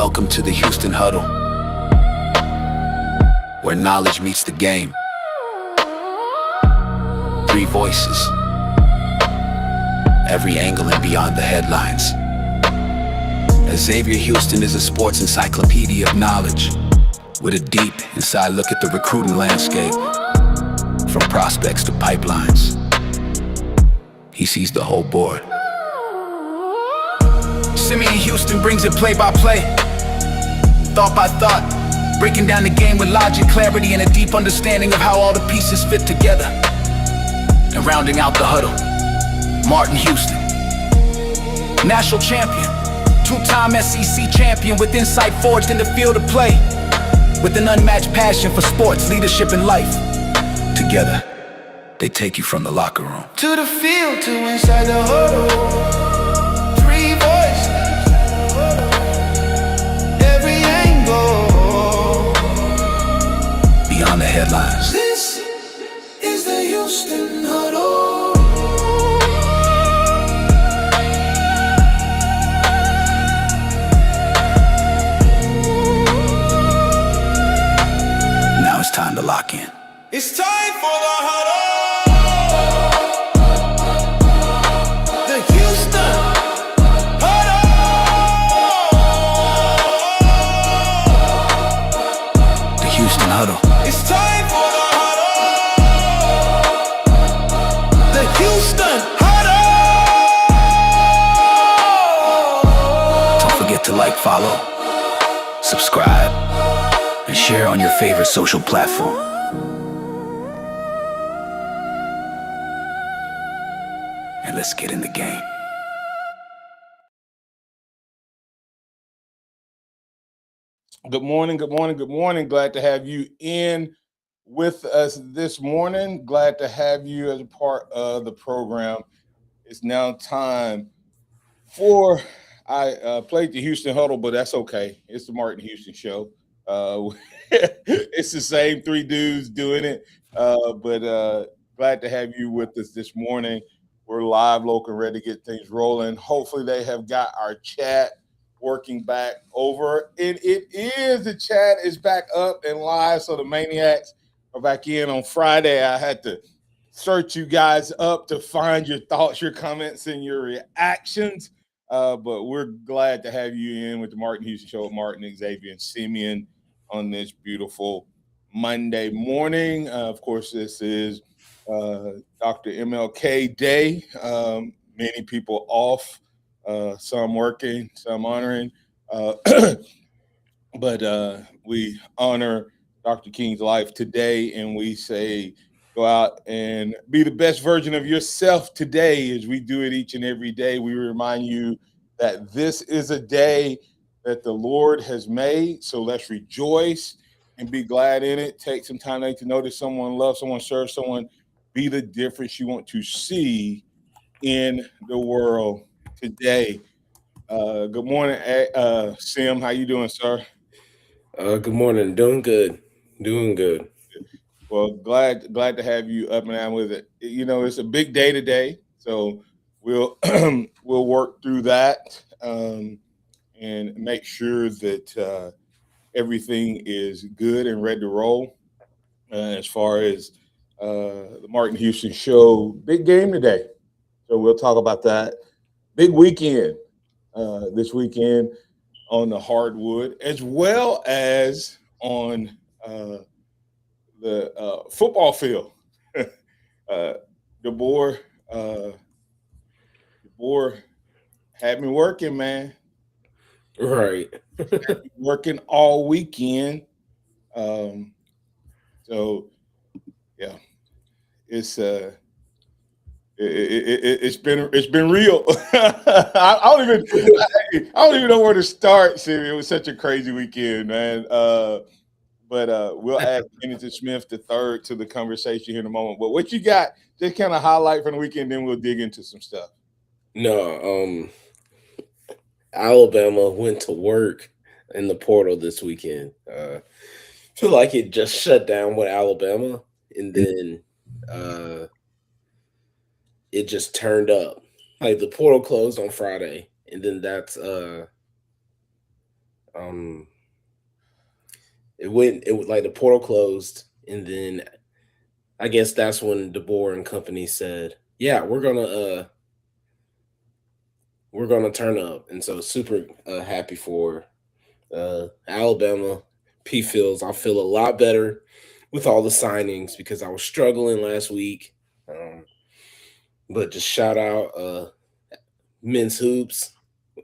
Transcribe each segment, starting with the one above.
Welcome to the Houston Huddle, where knowledge meets the game. 3 voices, every angle and beyond the headlines. Xavier Houston is a sports encyclopedia of knowledge, with a deep inside look at the recruiting landscape. From prospects to pipelines, he sees the whole board. Simeon Houston brings it play by play, thought by thought, breaking down the game with logic, clarity, and a deep understanding of how all the pieces fit together. And rounding out the huddle, Martin Houston, national champion, 2-time SEC champion, with insight forged in the field of play, with an unmatched passion for sports, leadership, and life. Together, they take you from the locker room to the field, to inside the huddle. 3 voices, every angle, beyond the headlines. This is the Houston Huddle. Now it's time to lock in. It's time for the huddle. The Houston Huddle. The Houston Huddle. It's time for the huddle. The Houston Huddle. Don't forget to like, follow, subscribe, and share on your favorite social platform. And let's get in the game. Good morning, good morning, good morning. Glad to have you in with us this morning. Glad to have you as a part of the program. It's now time for, I played the Houston Huddle, but that's okay. It's the Martin Houston Show. It's the same 3 dudes doing it, but glad to have you with us this morning. We're live, local, ready to get things rolling. Hopefully they have got our chat working back over. And the chat is back up and live, so the Maniacs are back in on Friday. I had to search you guys up to find your thoughts, your comments, and your reactions. But we're glad to have you in with the Martin Houston Show with Martin, Xavier, and Simeon on this beautiful Monday morning. Of course, this is Dr. MLK Day. Many people off, some working, some honoring. But we honor Dr. King's life today, and we say go out and be the best version of yourself today, as we do it each and every day. We remind you that this is a day that the Lord has made, so let's rejoice and be glad in it. Take some time to notice someone, love someone, serve someone, be the difference you want to see in the world today. Good morning, Sim. How you doing, sir? Good morning. Doing good. Well, glad to have you up and down with it. You know, it's a big day today, so we'll we'll work through that and make sure that everything is good and ready to roll. As far as the Martin Houston Show, big game today, so we'll talk about that. Big weekend this weekend on the hardwood, as well as on the football field. DeBoer had me working, man. Right. Working all weekend. So yeah, it's been real. I don't even know where to start, Siri. It was such a crazy weekend, man. But we'll add Kenneth Smith III to the conversation here in a moment. But what you got, just kind of highlight from the weekend, then we'll dig into some stuff. No, Alabama went to work in the portal this weekend. Feel like it just shut down with Alabama, and then it just turned up. Like the portal closed on Friday, and then that's Um, it was like the portal closed, and then I guess that's when DeBoer and company said, "Yeah, we're gonna turn up," and so super happy for Alabama. P Fields. I feel a lot better with all the signings because I was struggling last week. But just shout out men's hoops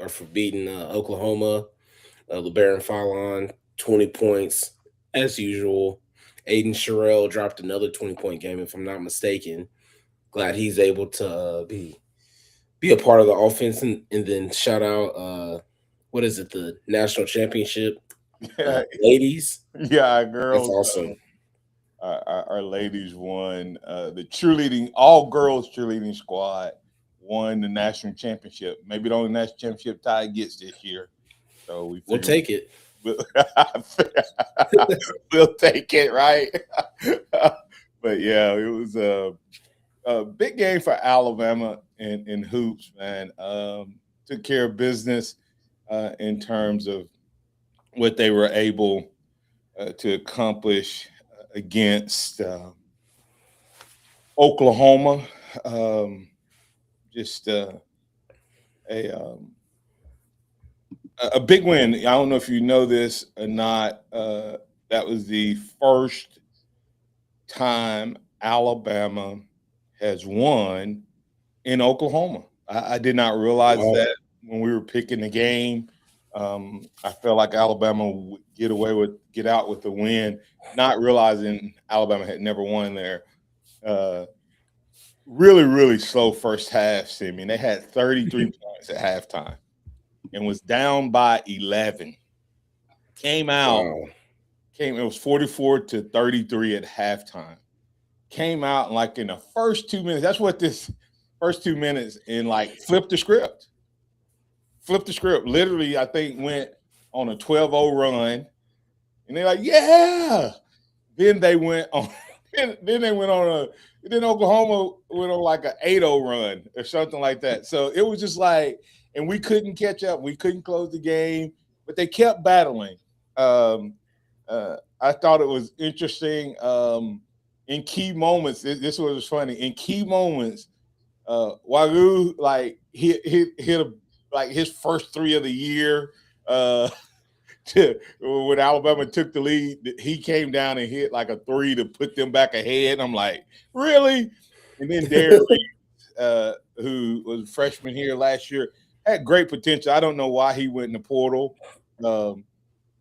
for beating Oklahoma. LeBaron Fallon, 20 points as usual. Aiden Sherrill dropped another 20-point game, if I'm not mistaken. Glad he's able to be a part of the offense, and then shout out what is it, the national championship Yeah, ladies. yeah, our That's girls, awesome. our ladies won the cheerleading, all girls cheerleading squad won the national championship. Maybe the only national championship Ty gets this year. So we We'll figured take it. we'll, we'll take it, right? But yeah, it was a big game for Alabama in hoops, man. Took care of business in terms of what they were able to accomplish against Oklahoma. Just a um, a big win. I don't know if you know this or not. That was the first time Alabama has won in Oklahoma. I did not realize Wow. that when we were picking the game. I felt like Alabama would get out with the win, not realizing Alabama had never won there. Uh, really, really slow first half. I mean, they had 33 points at halftime and was down by 11. Came out, Wow. it was 44-33 at halftime. Came out and like in the first 2 minutes, that's what this first 2 minutes and like flipped the script. Flipped the script. Literally, I think went on a 12-0 run. And they're like, yeah. Then they went on then Oklahoma went on like an 8-0 run or something like that. So it was just like, and we couldn't catch up. We couldn't close the game, but they kept battling. I thought it was interesting. In key moments, this was funny. In key moments, Wagyu like hit like his first three of the year. When Alabama took the lead, he came down and hit like a three to put them back ahead. I'm like, really? And then Derek Reed, who was a freshman here last year, had great potential. I don't know why he went in the portal. Um,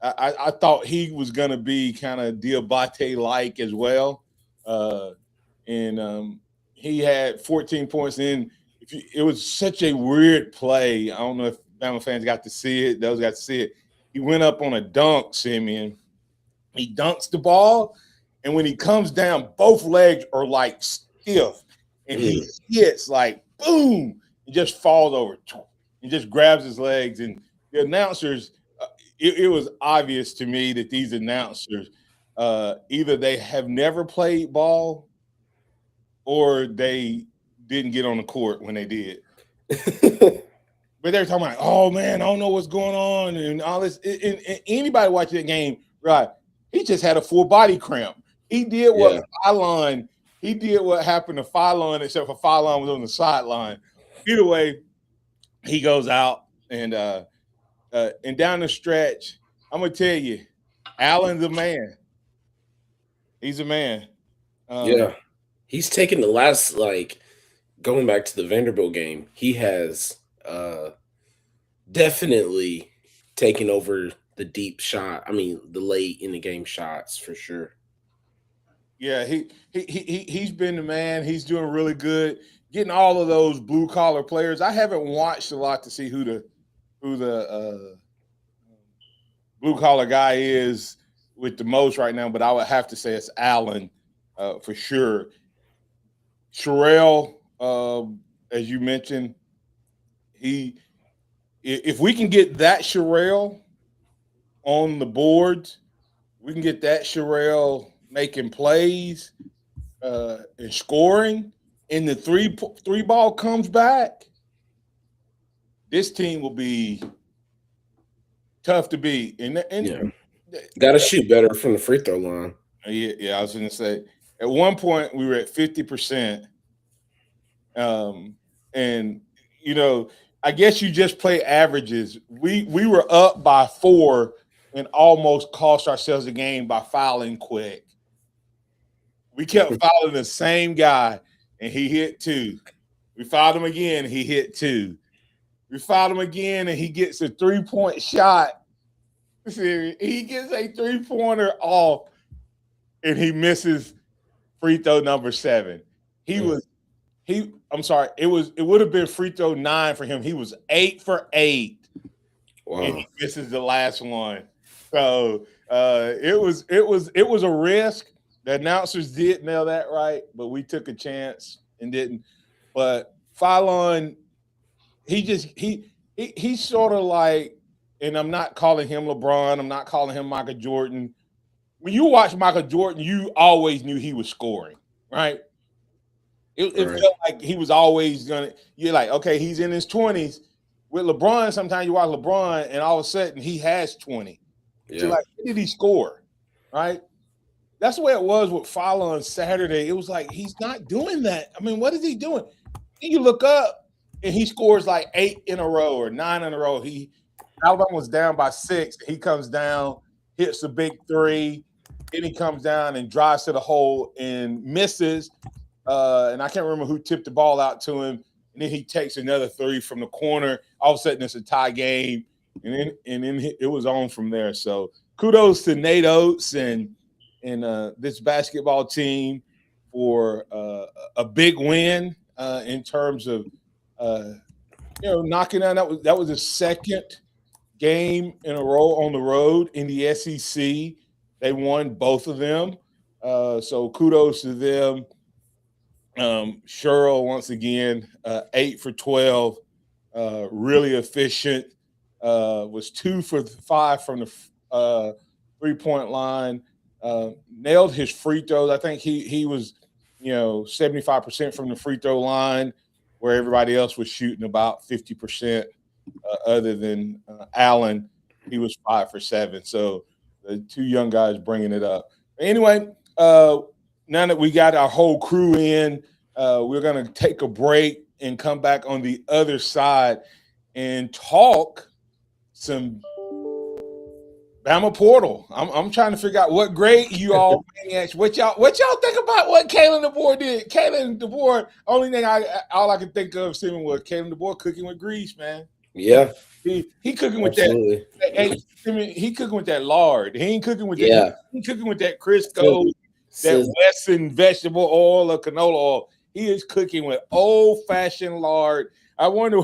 I thought he was going to be kind of Diabate like as well. And he had 14 points in. It was such a weird play. I don't know if Bama fans got to see it. Those got to see it. He went up on a dunk, Simeon. He dunks the ball, and when he comes down, both legs are like stiff, and he hits like boom, and just falls over and just grabs his legs. And the announcers, it was obvious to me that these announcers, either they have never played ball or they didn't get on the court when they did. But they're talking about, oh man, I don't know what's going on and all this. And anybody watching that game, right? He just had a full body cramp. He did what Phylon, he did what happened to Phylon, except for Phylon was on the sideline. Either way, he goes out and down the stretch. I'm gonna tell you, Allen's a man. He's a man. Yeah. He's taken the last, like, going back to the Vanderbilt game, he has definitely taken over the deep shot. I mean, the late in the game shots for sure. Yeah, he's been the man. He's doing really good. Getting all of those blue collar players. I haven't watched a lot to see who the blue collar guy is with the most right now, but I would have to say it's Allen for sure. Sherrill, as you mentioned, if we can get that Sherrill on the board, we can get that Sherrill making plays and scoring, and the three ball comes back. This team will be tough to beat. And Yeah. Got to shoot better from the free throw line. yeah, I was going to say at one point we were at 50%. And you know, I guess you just play averages. We were up by 4 and almost cost ourselves the game by fouling quick. We kept fouling the same guy, and he hit 2. We fouled him again, and he hit 2. We fouled him again, and he gets a 3-point shot. He gets a 3-pointer off, and he misses free throw number 7. I'm sorry, it would have been free throw 9 for him. He was 8 for 8. Wow. And he misses the last one. So it was a risk. The announcers did nail that right, but we took a chance and didn't. But Phylon, he's sort of like, and I'm not calling him LeBron, I'm not calling him Michael Jordan. When you watch Michael Jordan, you always knew he was scoring, right? It Right. felt like he was always gonna. You're like, okay, he's in his 20s. With LeBron, sometimes you watch LeBron, and all of a sudden he has 20. Yeah. You're like, when did he score? Right? That's the way it was with Fowler on Saturday. It was like he's not doing that. I mean, what is he doing? Then you look up, and he scores like 8 in a row or 9 in a row. Alabama was down by 6. He comes down, hits a big 3. Then he comes down and drives to the hole and misses. And I can't remember who tipped the ball out to him. And then he takes another 3 from the corner. All of a sudden, it's a tie game. And then it was on from there. So kudos to Nate Oates and this basketball team for a big win in terms of knocking down. That was the second game in a row on the road in the SEC. They won both of them. So kudos to them. Sherrill once again, 8 for 12, really efficient. Was 2 for 5 from the 3-point line. Nailed his free throws. I think he was 75% from the free throw line, where everybody else was shooting about 50%. Other than Allen, he was 5 for 7. So the 2 young guys bringing it up. Anyway, now that we got our whole crew in, we're going to take a break and come back on the other side and talk some Bama portal. I'm trying to figure out what grade you all maniacs. What y'all think about what Kalen DeBoer did? Kalen DeBoer. Only thing all I could think of seeing was Kalen DeBoer cooking with grease, man. Yeah. He cooking with Absolutely. that. He cooking with that lard. He ain't cooking with Yeah. that. He cooking with that Crisco, that Wesson vegetable oil or canola oil. He is cooking with old-fashioned lard. I wonder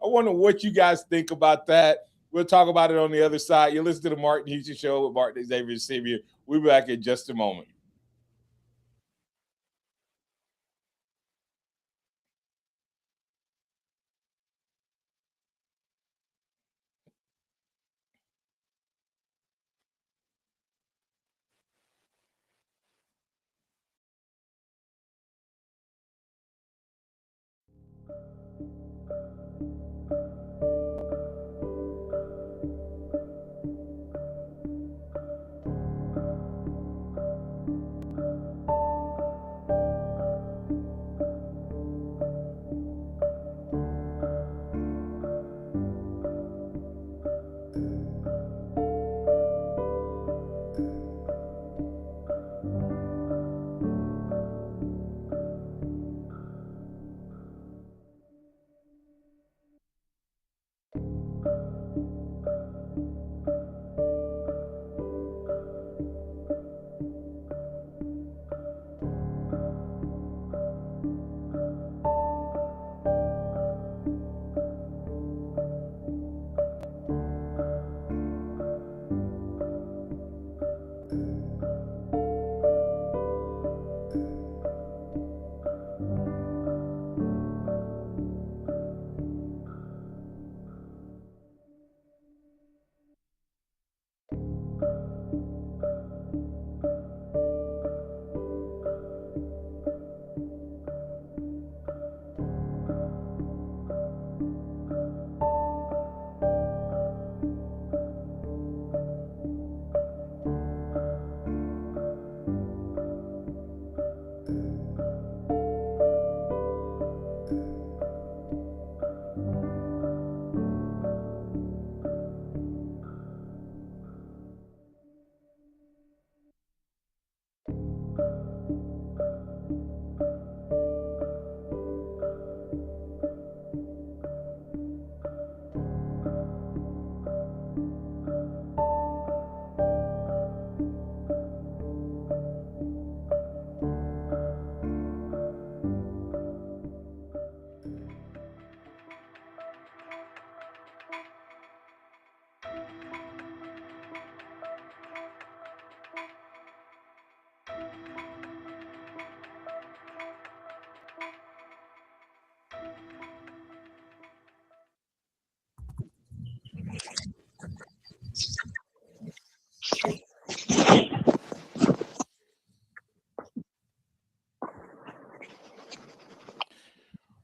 what you guys think about that. We'll talk about it on the other side. You listen to the Martin Houston Show with Martin Xavier. We'll be back in just a moment.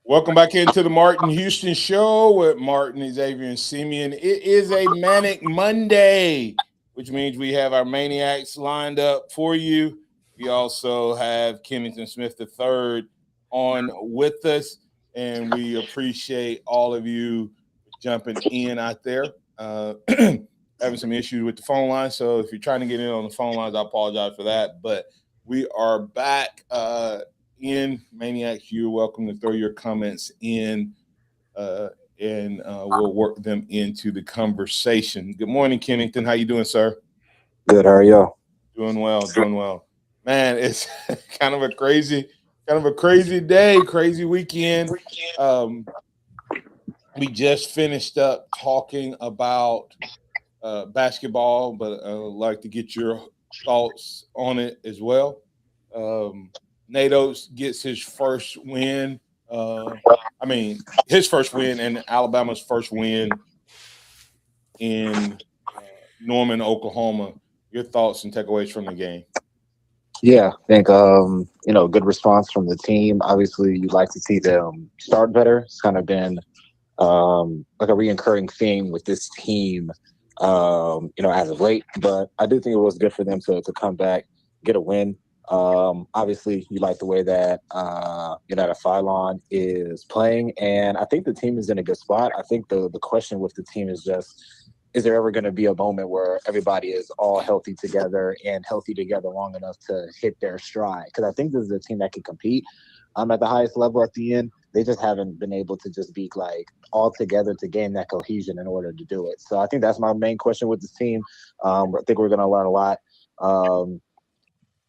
Welcome back into the Martin Houston Show with Martin, Xavier, and Simeon. It is a Manic Monday, which means we have our maniacs lined up for you. We also have Kennington Smith III on with us, and we appreciate all of you jumping in out there. Having some issues with the phone line, so if you're trying to get in on the phone lines, I apologize for that. But we are back. In Maniacs, you're welcome to throw your comments in, and we'll work them into the conversation. Good morning, Kennington. How you doing, sir? Good. How are y'all? Doing well, doing well. Man, it's kind of a crazy day, crazy weekend. We just finished up talking about basketball, but I'd like to get your thoughts on it as well. Natos gets his first win. His first win and Alabama's first win in Norman, Oklahoma. Your thoughts and takeaways from the game? Yeah, I think good response from the team. Obviously, you'd like to see them start better. It's kind of been like a reoccurring theme with this team, as of late. But I do think it was good for them to come back, get a win. Obviously, you like the way that United Phylon is playing, and I think the team is in a good spot. I think the question with the team is just, is there ever going to be a moment where everybody is all healthy together and healthy together long enough to hit their stride? Because I think this is a team that can compete at the highest level at the end. They just haven't been able to just be like all together to gain that cohesion in order to do it. So I think that's my main question with this team. I think we're going to learn a lot.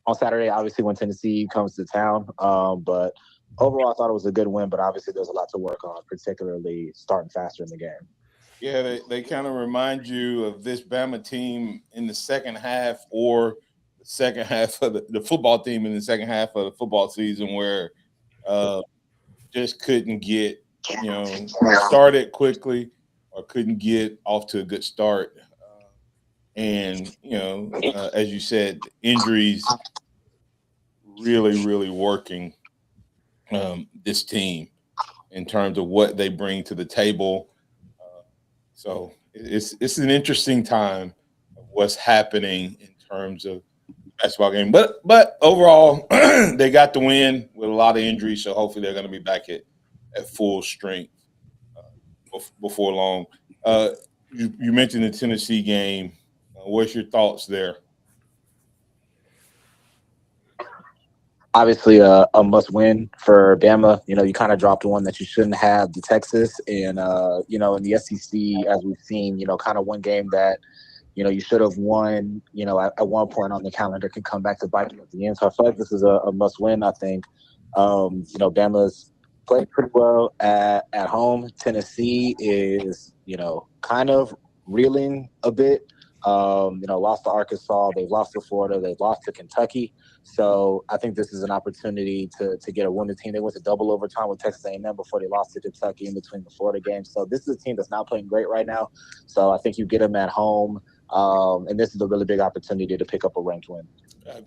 On Saturday, obviously, when Tennessee comes to town. But overall, I thought it was a good win, but obviously there's a lot to work on, particularly starting faster in the game. Yeah, they kind of remind you of this Bama team in the second half, or the second half of the football team in the second half of the football season, where just couldn't get, started quickly or couldn't get off to a good start. And as you said, injuries really working this team in terms of what they bring to the table. So it's an interesting time of what's happening in terms of basketball game. But overall, they got the win with a lot of injuries, so hopefully they're going to be back at full strength before long. You mentioned the Tennessee game. What's your thoughts there? Obviously, a must-win for Bama. You kind of dropped one that you shouldn't have, the Texas, and in the SEC, as we've seen, kind of one game that you should have won. At one point on the calendar, can come back to bite you at the end. So I feel like this is a must-win. I think Bama's played pretty well at home. Tennessee is kind of reeling a bit. Lost to Arkansas, they've lost to Florida, they've lost to Kentucky. So I think this is an opportunity to get a win. The team, they went to double overtime with Texas A&M before they lost to Kentucky in between the Florida games. So this is a team that's not playing great right now. So I think you get them at home, and this is a really big opportunity to pick up a ranked win.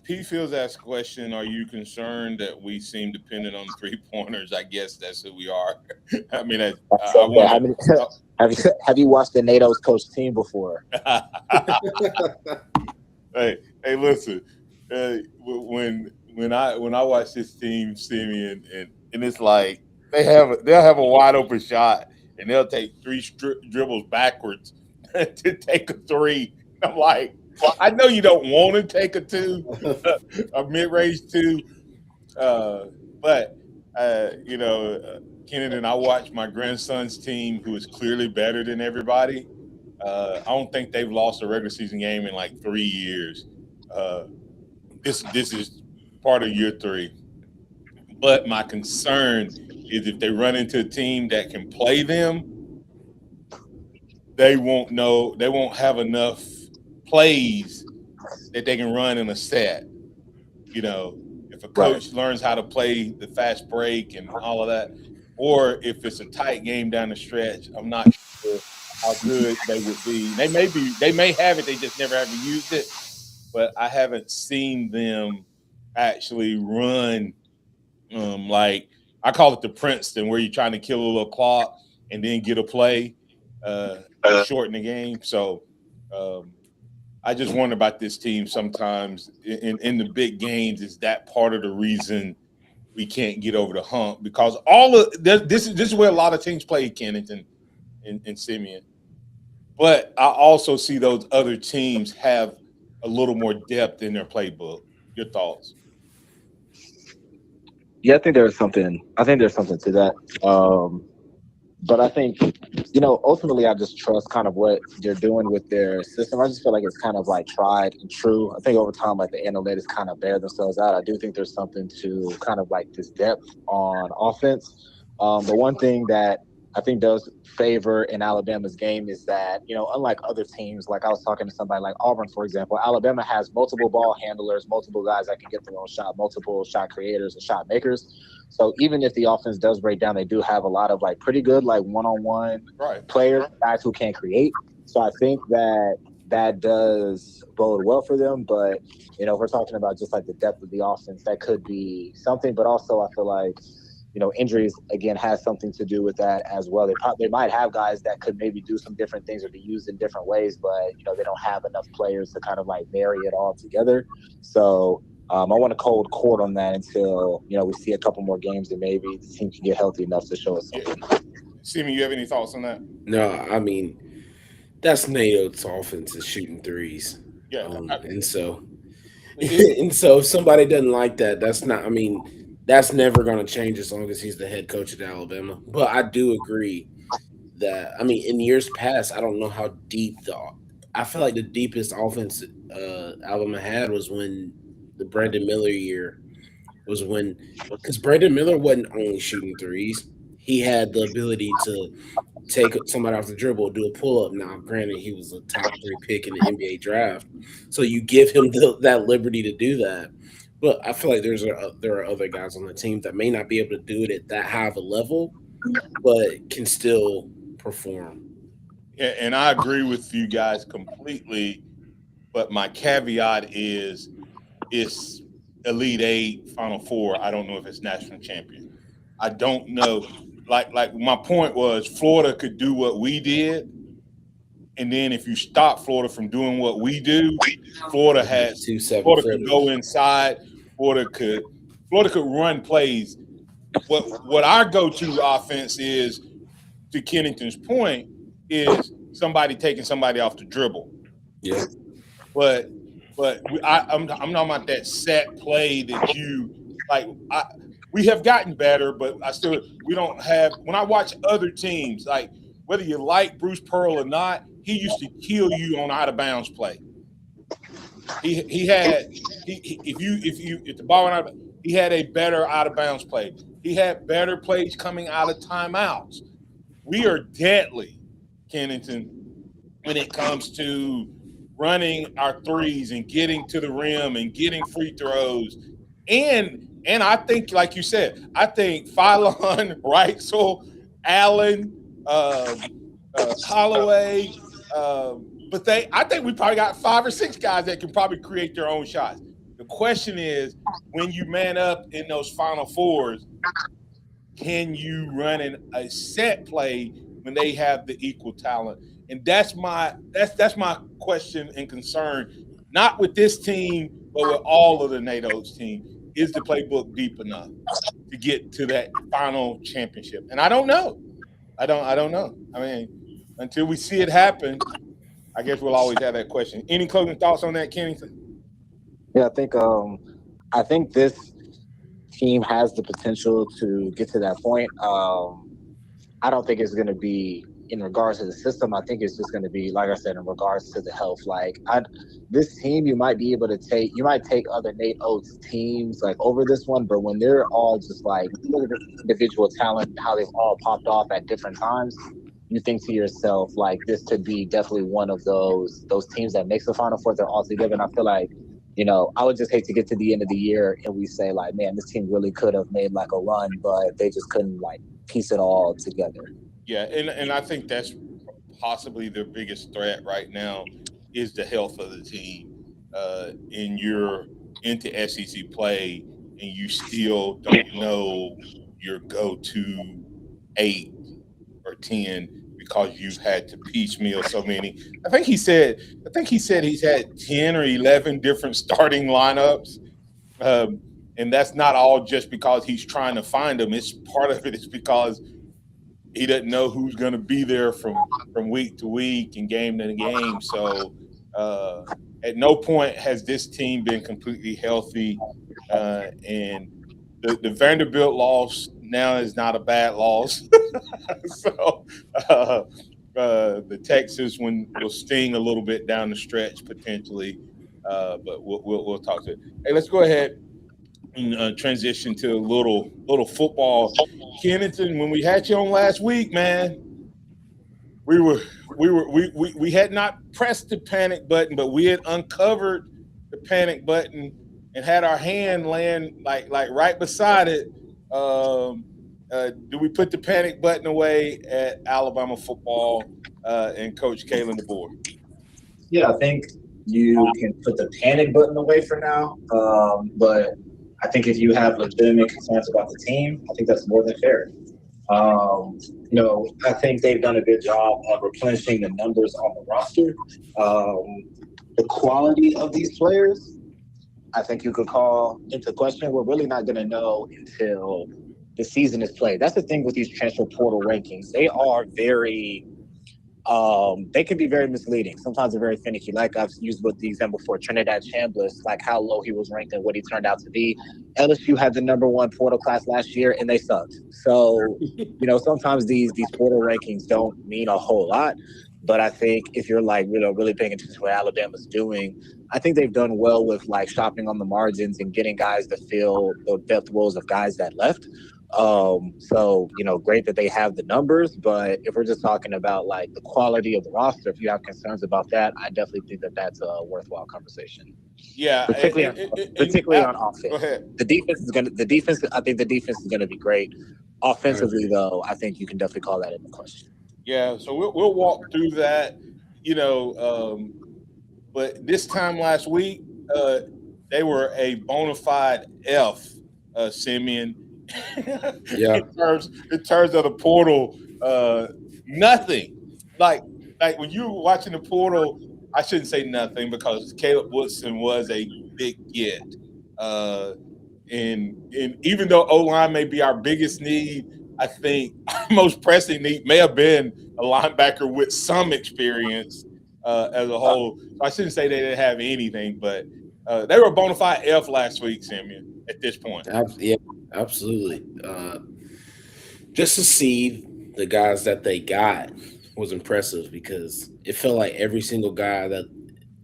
P. Fields asked a question, are you concerned that we seem dependent on three-pointers? I guess that's who we are. I mean, have you watched the NATO's coach team before? Hey, listen. When I watch this team, Simeon, and it's like they'll have a wide open shot and they'll take three dribbles backwards to take a three. And I'm like, well, I know you don't want to take a two, a mid-range two, but Kennedy and I watch my grandson's team, who is clearly better than everybody. I don't think they've lost a regular season game in like 3 years. This is part of year 3. But my concern is if they run into a team that can play them, they won't have enough plays that they can run in a set. If a coach learns how to play the fast break and all of that, or if it's a tight game down the stretch, I'm not sure how good they would be. They may have it, they just never ever used it. But I haven't seen them actually run like I call it the Princeton, where you're trying to kill a little clock and then get a play to shorten the game. So I just wonder about this team sometimes in the big games. Is that part of the reason we can't get over the hump? Because all of this is where a lot of teams play, Kennington and Simeon. But I also see those other teams have a little more depth in their playbook. Your thoughts? Yeah, I think there's something. I think there's something to that. But I think, ultimately, I just trust kind of what they're doing with their system. I just feel like it's kind of like tried and true. I think over time, like the analytics kind of bear themselves out. I do think there's something to kind of like this depth on offense. The one thing that I think does favor in Alabama's game is that, unlike other teams, like I was talking to somebody like Auburn, for example, Alabama has multiple ball handlers, multiple guys that can get their own shot, multiple shot creators and shot makers. So even if the offense does break down, they do have a lot of like pretty good like one-on-one players, guys who can create. So I think that does bode well for them. But if we're talking about just like the depth of the offense, that could be something. But also I feel like injuries again has something to do with that as well. They might have guys that could maybe do some different things or be used in different ways, but they don't have enough players to kind of like marry it all together. So I want to cold court on that until we see a couple more games and maybe the team can get healthy enough to show us something. Simeon, you have any thoughts on that? No, I mean that's Nate Oates' offense is shooting threes. Yeah, and so if somebody doesn't like that, that's not. I mean, that's never going to change as long as he's the head coach at Alabama. But I do agree that in years past, I don't know how deep I feel like the deepest offense Alabama had was when the Brandon Miller year was when, because Brandon Miller wasn't only shooting threes, he had the ability to take somebody off the dribble, do a pull up. Now, granted, he was a top 3 pick in the NBA draft, so you give him that liberty to do that. But I feel like there are other guys on the team that may not be able to do it at that high of a level, but can still perform. Yeah, and I agree with you guys completely. But my caveat is, it's Elite Eight, Final Four. I don't know if it's national champion. I don't know. Like my point was, Florida could do what we did, and then if you stop Florida from doing what we do, Florida could go inside. Florida could run plays. What our go-to offense is, to Kennington's point, is somebody taking somebody off the dribble. Yeah. But I'm talking about that set play that you like. We have gotten better, but we don't have. When I watch other teams, like whether you like Bruce Pearl or not, he used to kill you on out of bounds play. If the ball went out, he had a better out of bounds play. He had better plays coming out of timeouts. We are deadly, Kennington, when it comes to running our threes and getting to the rim and getting free throws. And I think, like you said, I think Philon, Reitzel, Allen, Holloway, but I think we probably got 5 or 6 guys that can probably create their own shots. The question is, when you man up in those Final Fours, can you run a set play when they have the equal talent? And that's my question and concern, not with this team, but with all of the Nate Oates team. Is the playbook deep enough to get to that final championship? And I don't know. I don't know. I mean, until we see it happen, I guess we'll always have that question. Any closing thoughts on that, Kennington? Yeah, I think this team has the potential to get to that point. I don't think it's going to be in regards to the system. I think it's just going to be, like I said, in regards to the health. Like this team, you might take other Nate Oates teams like over this one, but when they're all just like individual talent, how they've all popped off at different times, you think to yourself, like, this could be definitely one of those teams that makes the Final Four. They're all together, and I feel like, I would just hate to get to the end of the year and we say like, man, this team really could have made like a run, but they just couldn't like piece it all together. Yeah, and I think that's possibly the biggest threat right now is the health of the team. And you're into SEC play and you still don't know your go-to 8 or 10 because you've had to piecemeal so many. I think he said he's had 10 or 11 different starting lineups. Um, and that's not all just because he's trying to find them. It's part of it is because he doesn't know who's going to be there from week to week and game to game. So uh, at no point has this team been completely healthy. And the Vanderbilt loss now is not a bad loss. So uh, the Texas one will sting a little bit down the stretch potentially. But we'll talk to it. Hey, let's go ahead and transition to a little football. Kennington, when we had you on last week, man, we were we had not pressed the panic button, but we had uncovered the panic button and had our hand laying like right beside it. Um, do we put the panic button away at Alabama football and Coach Kalen DeBoer? Yeah, I think you can put the panic button away for now. But I think if you have legitimate concerns about the team, I think that's more than fair. I think they've done a good job of replenishing the numbers on the roster. The quality of these players, I think you could call into question. We're really not going to know until the season is played. That's the thing with these transfer portal rankings. They are they can be very misleading. Sometimes they're very finicky. Like I've used with the example before, Trinidad Chambliss, like how low he was ranked and what he turned out to be. LSU had the #1 portal class last year and they sucked. So, sometimes these portal rankings don't mean a whole lot. But I think if you're really paying attention to what Alabama's doing, I think they've done well with like shopping on the margins and getting guys to fill the depth roles of guys that left. Great that they have the numbers, but if we're just talking about like the quality of the roster, if you have concerns about that, I definitely think that that's a worthwhile conversation. Yeah, particularly on offense. Go ahead. I think the defense is gonna be great. Offensively, though, I think you can definitely call that into question. Yeah, so we'll walk through that, but this time last week, they were a bona fide F, Simeon. Yeah. in terms of the portal, nothing. Like when you were watching the portal, I shouldn't say nothing because Caleb Woodson was a big get. And even though O-line may be our biggest need, I think our most pressing need may have been a linebacker with some experience as a whole. So I shouldn't say they didn't have anything, but they were a bona fide F last week, Simeon, at this point. Yeah, absolutely. Just to see the guys that they got was impressive because it felt like every single guy that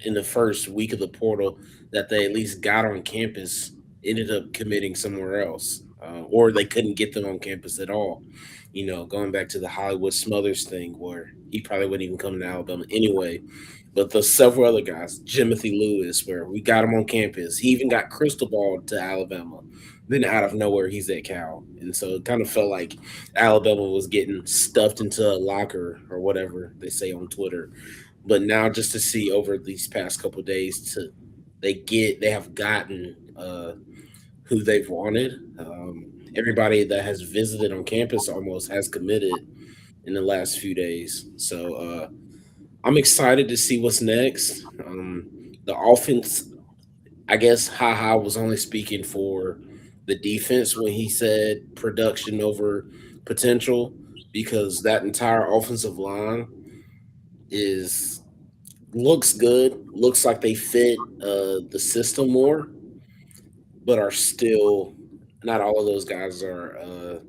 in the first week of the portal that they at least got on campus ended up committing somewhere else, or they couldn't get them on campus at all. Going back to the Hollywood Smothers thing where he probably wouldn't even come to Alabama anyway. But the several other guys, Jimothy Lewis, where we got him on campus. He even got crystal balled to Alabama. Then out of nowhere, he's at Cal. And so it kind of felt like Alabama was getting stuffed into a locker or whatever they say on Twitter. But now just to see over these past couple of days, they have gotten who they've wanted. Everybody that has visited on campus almost has committed in the last few days. So I'm excited to see what's next. The offense, I guess Ha was only speaking for the defense when he said production over potential because that entire offensive line looks good, looks like they fit the system more, but are still not all of those guys are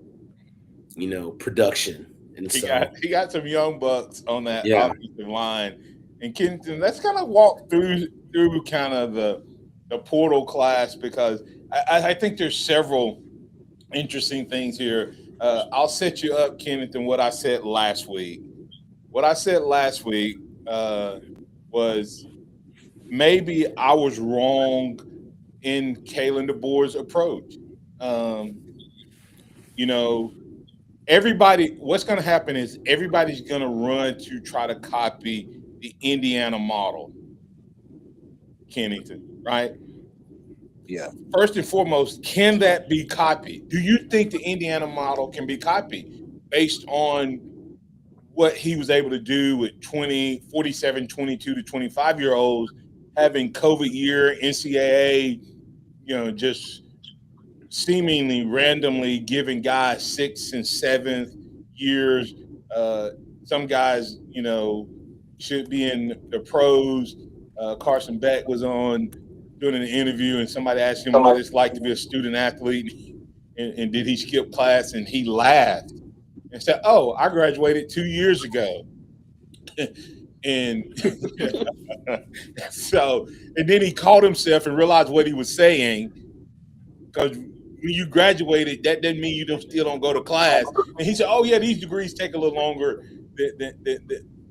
production. And He got some young bucks on that Yeah. offensive line. And Kennington, let's kind of walk through kind of the portal class because I think there's several interesting things here. I'll set you up, Kennington, what I said last week. What I said last week was maybe I was wrong in Kalen DeBoer's approach. Everybody, what's going to happen is everybody's going to run to try to copy the Indiana model, Kennington, right? Yeah. First and foremost, can that be copied? Do you think the Indiana model can be copied based on what he was able to do with 20, 47, 22 to 25 year olds having COVID year, NCAA, just seemingly randomly giving guys 6th and 7th years. Uh, some guys, should be in the pros. Carson Beck was on doing an interview, and somebody asked him what it's like to be a student athlete, and did he skip class, and he laughed and said, "Oh, I graduated 2 years ago." And so, and then he caught himself and realized what he was saying, because when you graduated, that doesn't mean you still don't go to class. And he said, "Oh yeah, these degrees take a little longer.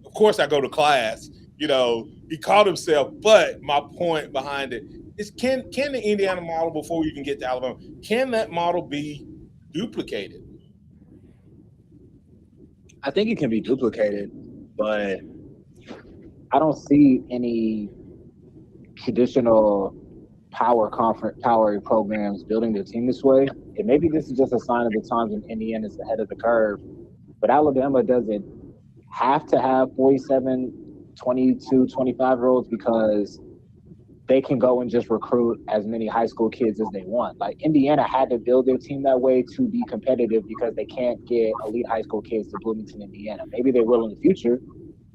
Of course, I go to class." He caught himself. But my point behind it is, can the Indiana model, before we even get to Alabama, can that model be duplicated? I think it can be duplicated, but I don't see any traditional power programs building their team this way. And maybe this is just a sign of the times when Indiana's ahead of the curve. But Alabama doesn't have to have 47, 22, 25-year-olds because they can go and just recruit as many high school kids as they want. Like, Indiana had to build their team that way to be competitive because they can't get elite high school kids to Bloomington, Indiana. Maybe they will in the future,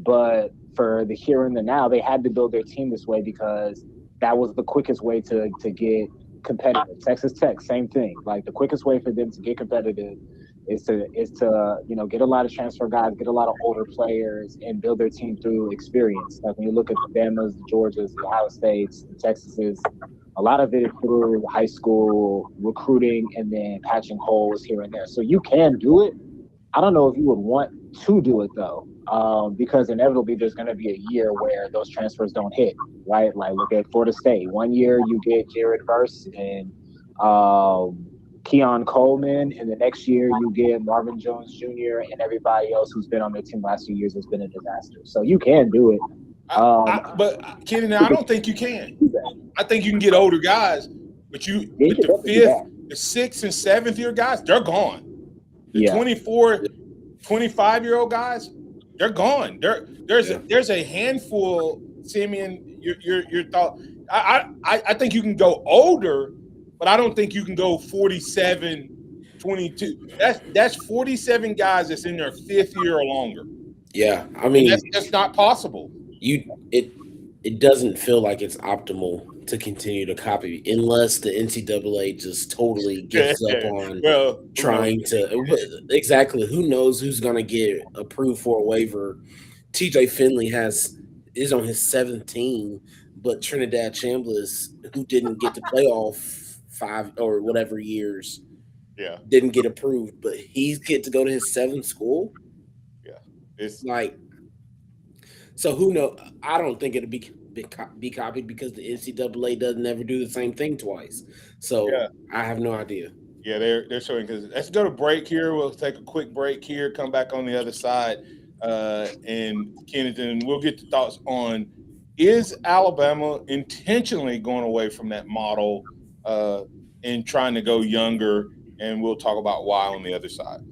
but for the here and the now, they had to build their team this way because that was the quickest way to get competitive. Texas Tech, same thing. Like, the quickest way for them to get competitive is to get a lot of transfer guys, get a lot of older players, and build their team through experience. Like, when you look at the Bamas, the Georgias, the Ohio States, the Texases, a lot of it is through high school recruiting and then patching holes here and there. So you can do it. I don't know if you would want to do it though, because inevitably there's going to be a year where those transfers don't hit, right? Like, look at Florida State. One year you get Jared Verse and Keon Coleman, and the next year you get Marvin Jones Jr. and everybody else who's been on their team last few years has been a disaster. So you can do it. But Kenny, I don't think you can. I think you can get older guys, but the 5th, the 6th, and 7th year guys, they're gone. The 24, 25-year-old guys, they're gone. There's a handful. Simeon, your thought. I think you can go older, but I don't think you can go 47, 22. That's 47 guys that's in their 5th year or longer. Yeah, I mean, that's not possible. It doesn't feel like it's optimal to continue to copy unless the NCAA just totally gives up on trying to. Exactly. Who knows who's going to get approved for a waiver? TJ Finley is on his 7th team, but Trinidad Chambliss, who didn't get to play all 5 or whatever years, didn't get approved, but he's get to go to his 7th school. Yeah, it's like. So who knows? I don't think it'll be copied because the NCAA doesn't ever do the same thing twice. So I have no idea. Yeah, they're showing. Because let's go to break here. We'll take a quick break here. Come back on the other side, and Kenneth, we'll get the thoughts on: is Alabama intentionally going away from that model and trying to go younger? And we'll talk about why on the other side.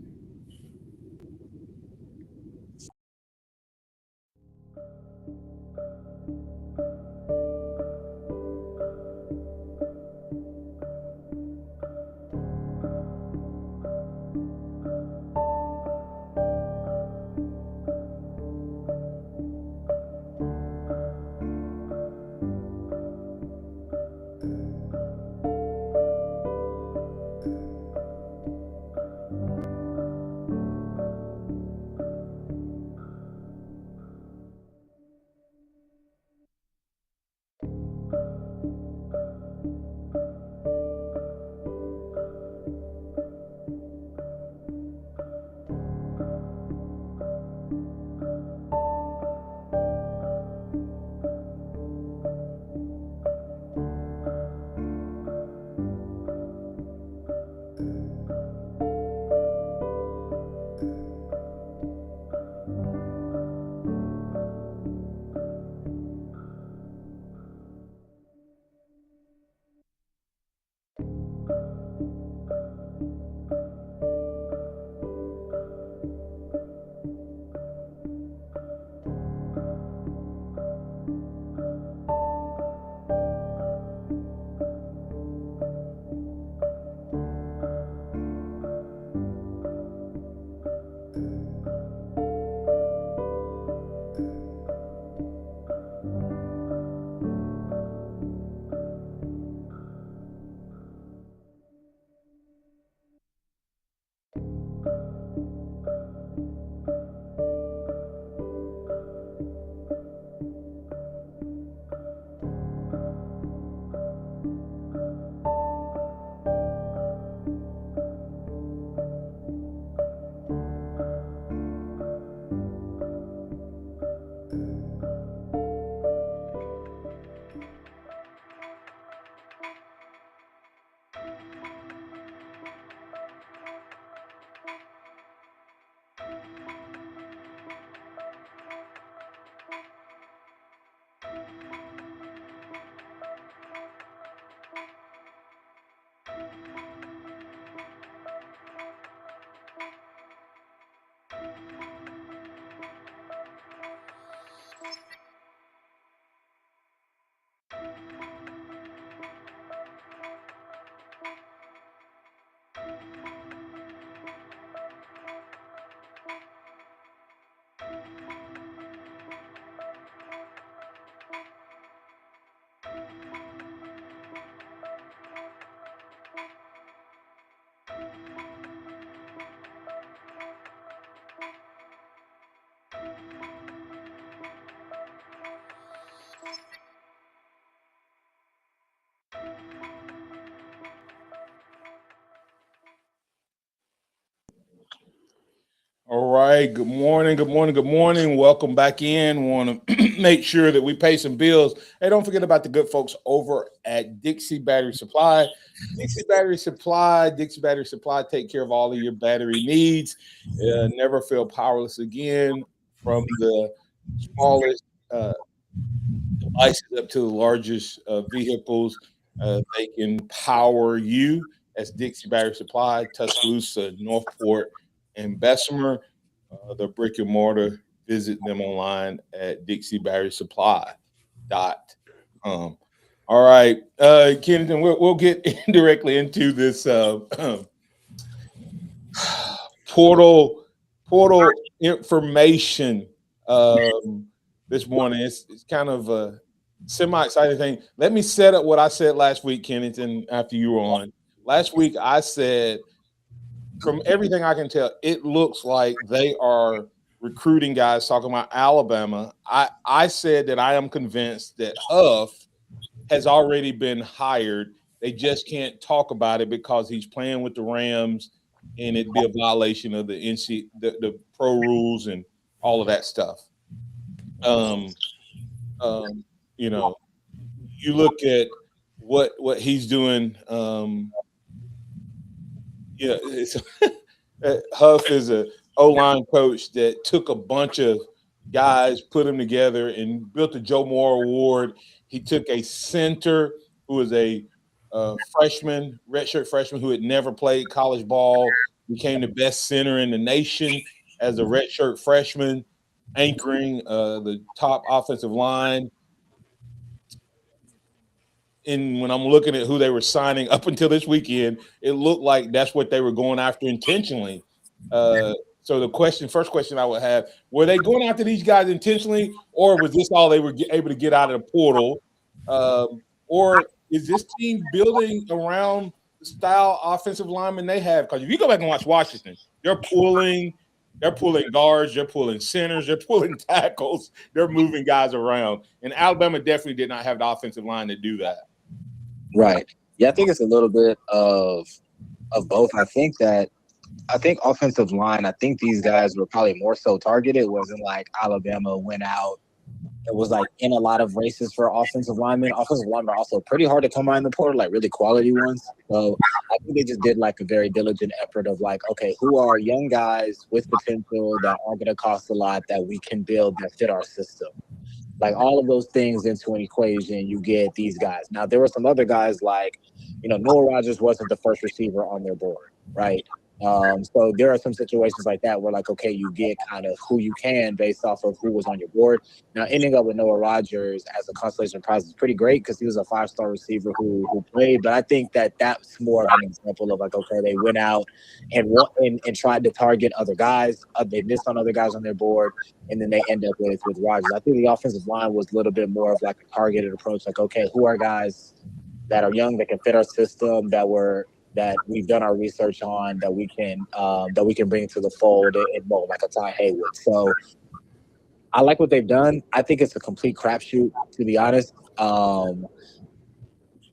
All right. Good morning. Good morning. Good morning. Welcome back in. Want to make sure that we pay some bills. Hey, don't forget about the good folks over at Dixie Battery Supply. Dixie Battery Supply. Dixie Battery Supply. Take care of all of your battery needs. Never feel powerless again. From the smallest devices up to the largest vehicles, they can power you. That's Dixie Battery Supply, Tuscaloosa, Northport, and Bessemer. The brick and mortar, visit them online at dixiebatterysupply.com. All right, Kenneth, we'll get directly into this portal information this morning. It's kind of a semi-exciting thing. Let me set up what I said last week, Kennington, after you were on. Last week, I said, from everything I can tell, it looks like they are recruiting guys talking about Alabama. I said that I am convinced that Huff has already been hired. They just can't talk about it because he's playing with the Rams and it'd be a violation of the pro rules and all of that stuff. Um, you know, you look at what he's doing. It's Huff is a O-line coach that took a bunch of guys, put them together, and built the Joe Moore Award. He took a center who was a freshman, redshirt freshman who had never played college ball, became the best center in the nation as a redshirt freshman, anchoring the top offensive line. And when I'm looking at who they were signing up until this weekend, it looked like that's what they were going after intentionally. So the first question I would have, were they going after these guys intentionally, or was this all they were able to get out of the portal? Or is this team building around the style offensive lineman they have? Because if you go back and watch Washington, they're pulling guards, they're pulling centers, they're pulling tackles, they're moving guys around. And Alabama definitely did not have the offensive line to do that. Right. Yeah, I think it's a little bit of both. I think offensive line, I think these guys were probably more so targeted. It wasn't like Alabama went out. It was like in a lot of races for offensive linemen. Offensive linemen are also pretty hard to come by in the portal, like really quality ones. So I think they just did like a very diligent effort of like, okay, who are young guys with potential that aren't going to cost a lot that we can build that fit our system. Like all of those things into an equation, you get these guys. Now, there were some other guys like, Noah Rogers wasn't the first receiver on their board, right? So there are some situations like that where like, okay, you get kind of who you can based off of who was on your board. Now, ending up with Noah Rogers as a consolation prize is pretty great because he was a 5-star receiver who played. But I think that's more of an example of like, okay, they went out and tried to target other guys. They missed on other guys on their board, and then they end up with Rogers. I think the offensive line was a little bit more of like a targeted approach. Like, okay, who are guys that are young that can fit our system that we've done our research on that we can bring to the fold and mold like a Ty Haywood. So I like what they've done. I think it's a complete crapshoot, to be honest.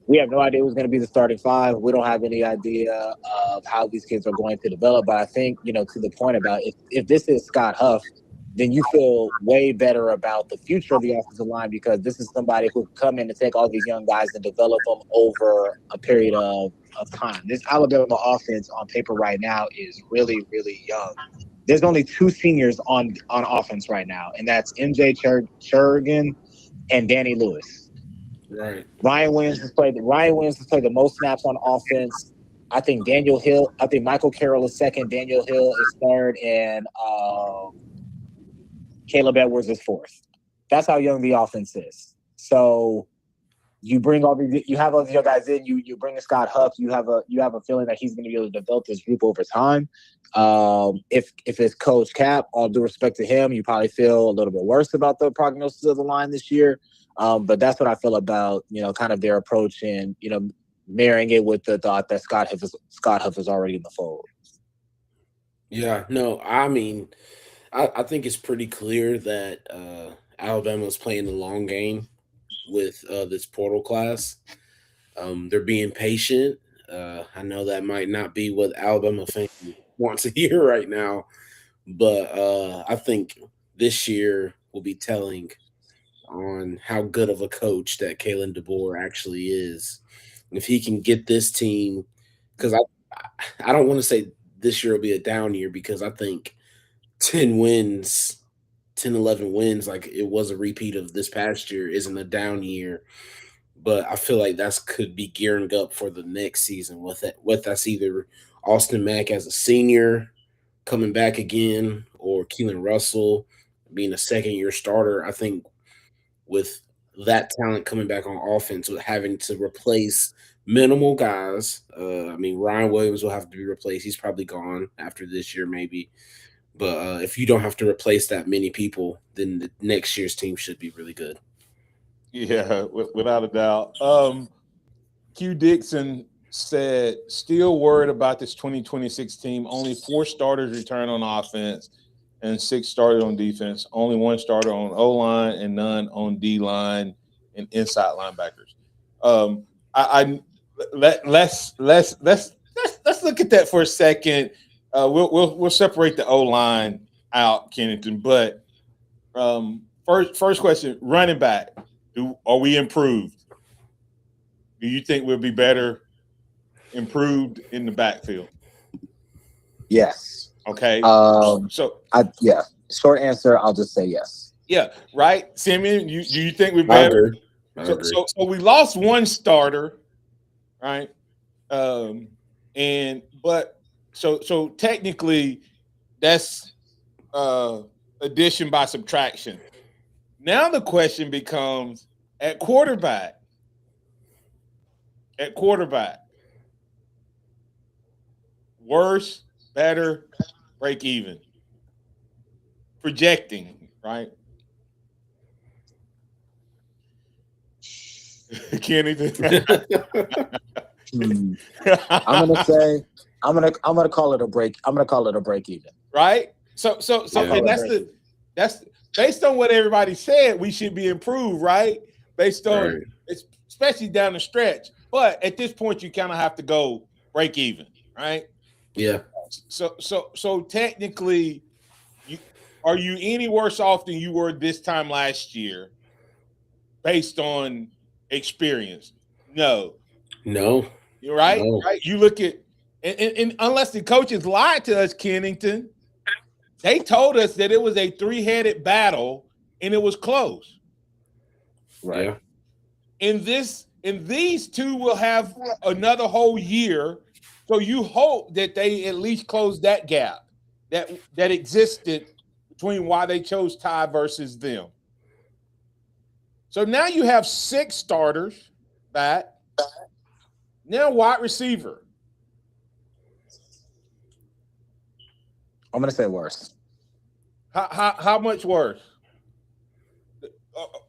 We have no idea who's going to be the starting five. We don't have any idea of how these kids are going to develop. But I think, to the point about if this is Scott Huff, then you feel way better about the future of the offensive line because this is somebody who can come in and take all these young guys and develop them over a period of time. This Alabama offense on paper right now is really, really young. There's only 2 seniors on offense right now, and that's MJ Churgan and Danny Lewis. Right. Ryan Williams has played the most snaps on offense. I think Michael Carroll is second, Daniel Hill is third, and Caleb Edwards is fourth. That's how young the offense is. So you bring you have all these young guys in. You bring in Scott Huff. You have a feeling that he's going to be able to develop this group over time. If it's Coach Cap, all due respect to him, you probably feel a little bit worse about the prognosis of the line this year. But that's what I feel about kind of their approach and marrying it with the thought that Scott Huff is already in the fold. Yeah, no, I mean, I think it's pretty clear that Alabama is playing the long game with this portal class. They're being patient. I know that might not be what Alabama fans want to hear right now, but I think this year will be telling on how good of a coach that Kalen DeBoer actually is. If he can get this team, because I don't want to say this year will be a down year because I think 10 wins, 10, 11 wins, like it was a repeat of this past year, isn't a down year. But I feel like that's could be gearing up for the next season with it. With that's either Austin Mack as a senior coming back again, or Keelan Russell being a second year starter. I think with that talent coming back on offense, with having to replace minimal guys. I mean, Ryan Williams will have to be replaced. He's probably gone after this year, maybe. But if you don't have to replace that many people, then the next year's team should be really good. Yeah, without a doubt. Q Dixon said, still worried about this 2026 team. Only 4 starters return on offense and 6 started on defense. Only 1 starter on O-line and none on D-line and inside linebackers. Let's look at that for a second. We'll separate the O-line out, Kennington. But first question, running back. Are we improved? Do you think we'll be better improved in the backfield? Yes. Okay. Yeah. Short answer, I'll just say yes. Yeah. Right. Simeon, do you think we're better? I agree. So we lost 1 starter, right? So technically that's addition by subtraction. Now the question becomes at quarterback, worse, better, break even. Projecting, right? Kenny. I'm gonna call it a break. I'm gonna call it a break even. Right? So and that's based on what everybody said, we should be improved, right? Based on especially down the stretch. But at this point, you kind of have to go break even, right? Yeah. So technically, are you any worse off than you were this time last year, based on experience? No. You're right. No. Right. You look at and unless the coaches lied to us, Kennington, they told us that it was a 3-headed battle and it was close. Right. Yeah. And these two will have another whole year. So you hope that they at least close that gap that existed between why they chose Ty versus them. So now you have 6 starters back. Now wide receiver. I'm gonna say worse. How much worse?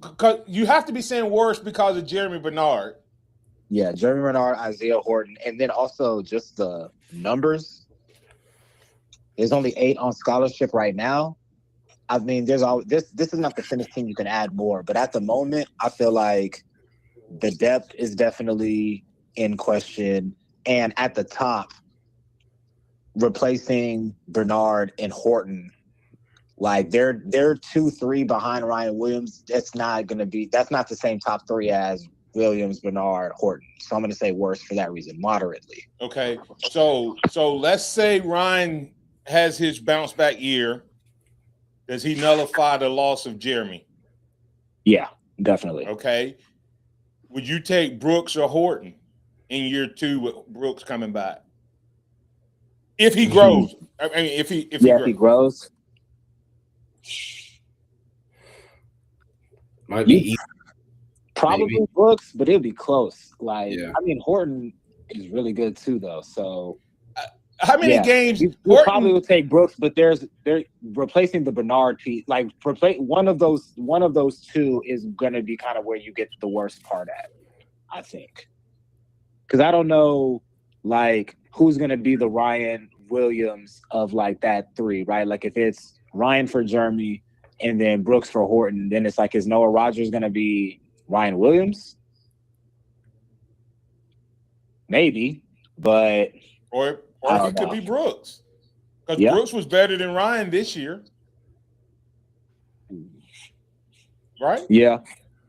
Because you have to be saying worse because of Jeremy Bernard. Yeah, Jeremy Bernard, Isaiah Horton, and then also just the numbers. There's only 8 on scholarship right now. I mean, there's all this is not the finished team. You can add more, but at the moment, I feel like the depth is definitely in question. And at the top, replacing Bernard and Horton, like they're 2-3 behind Ryan Williams. That's not the same top 3 as Williams, Bernard, Horton. So I'm going to say worse for that reason, moderately. Okay, so let's say Ryan has his bounce back year. Does he nullify the loss of Jeremy? Yeah, definitely. Okay. Would you take Brooks or Horton in year 2 with Brooks coming back? If he grows. I mean, if he grows. Might be easy. Probably Maybe. Brooks, but it'll be close. Like, Yeah. I mean, Horton is really good too, though. So how many games? You probably will take Brooks, but they're replacing the Bernard piece. Like, one of those 2 is going to be kind of where you get the worst part at, I think. Because I don't know, like, who's going to be the Ryan Williams of like that 3, right? Like, if it's Ryan for Jeremy and then Brooks for Horton, then it's like, is Noah Rogers going to be Ryan Williams? Maybe, but or he could be Brooks. Because Brooks was better than Ryan this year. Right? Yeah,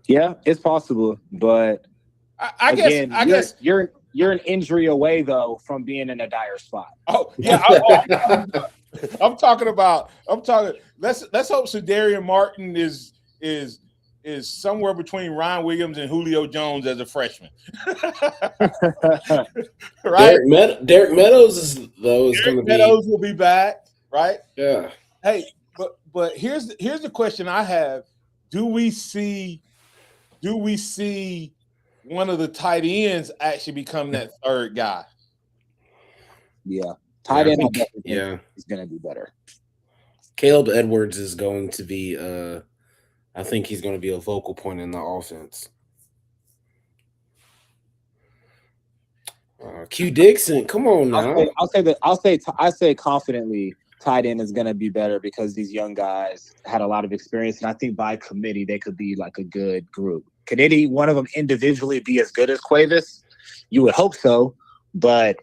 it's possible, but I guess you're an injury away though from being in a dire spot. Oh yeah, I'm talking. Let's hope Sedarian Martin is somewhere between Ryan Williams and Julio Jones as a freshman. Right? Derek Meadows going to be. Meadows will be back, right? Yeah. Hey, but here's the question I have: Do we see one of the tight ends actually become that third guy? Yeah, tight end. Is going to be better. Caleb Edwards is going to be. I think he's going to be a focal point in the offense. Q Dixon, come on now. I say confidently, tight end is going to be better because these young guys had a lot of experience, and I think by committee they could be like a good group. Could any one of them individually be as good as Cuevas? You would hope so, but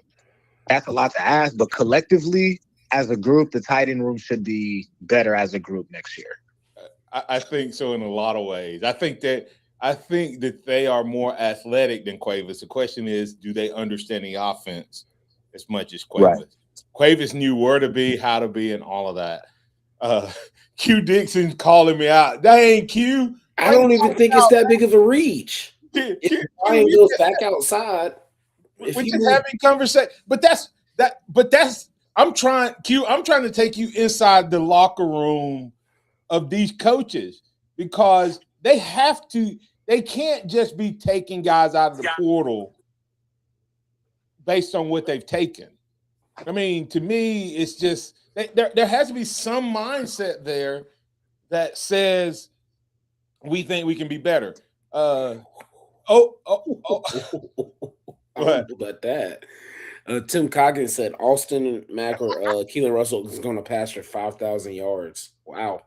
that's a lot to ask. But collectively, as a group, the tight end room should be better as a group next year. I think so in a lot of ways. I think that they are more athletic than Cuevas. The question is, do they understand the offense as much as Cuevas? Right. Cuevas knew where to be, how to be, and all of that. Q Dixon's calling me out. Dang, Q. I don't even think it's that big of a reach. If Ryan goes back outside, we're just having conversation. But that's I'm trying to take you inside the locker room of these coaches because they can't just be taking guys out of the portal based on what they've taken. I mean, to me, it's just there has to be some mindset there that says we think we can be better. What about that? Tim Coggins said Austin Mack or Keelan Russell is going to pass for 5,000 yards. Wow.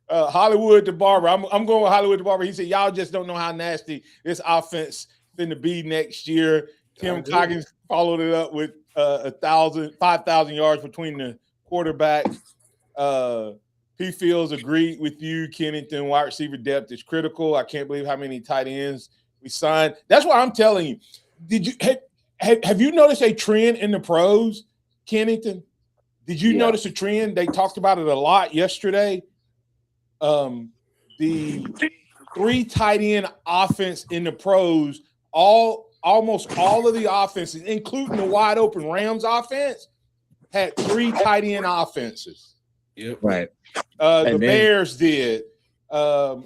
Hollywood the Barber. I'm going with Hollywood the Barber. He said, y'all just don't know how nasty this offense finna be next year. Tim Coggins followed it up with 5,000 yards between the quarterbacks. P. Fields agreed with you. Kennington wide receiver depth is critical. I can't believe how many tight ends we signed. That's what I'm telling you. Have you noticed a trend in the pros, Kennington? Did you notice a trend? They talked about it a lot yesterday. The 3 tight end offense in the pros, almost all of the offenses, including the wide open Rams offense, had 3 tight end offenses. Yep. Right. The Bears did. I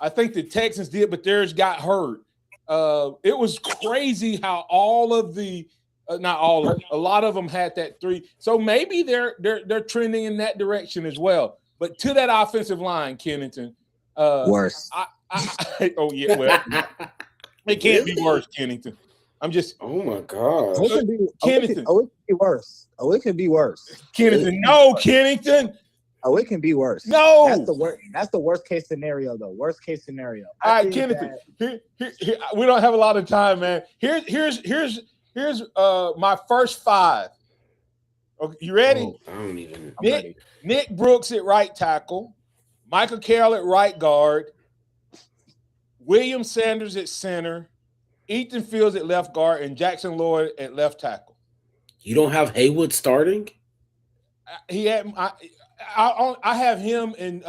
think the Texans did, but theirs got hurt. It was crazy how all of the not all of a lot of them had that 3. So maybe they're trending in that direction as well. But to that offensive line, Kennington, worse. Oh yeah, well, it can't be worse, Kennington. I'm just. Oh my God, Kennington. It can be worse. It can be worse. Kennington, no, Kennington. It can be worse. No, that's the worst case scenario, though. Worst case scenario. All right, Kennington. Here, we don't have a lot of time, man. Here's my first 5. Okay, you ready? Oh, I don't even. Nick Brooks at right tackle, Michael Carroll at right guard, William Sanders at center, Ethan Fields at left guard, and Jackson Lloyd at left tackle. You don't have Haywood starting? I have him and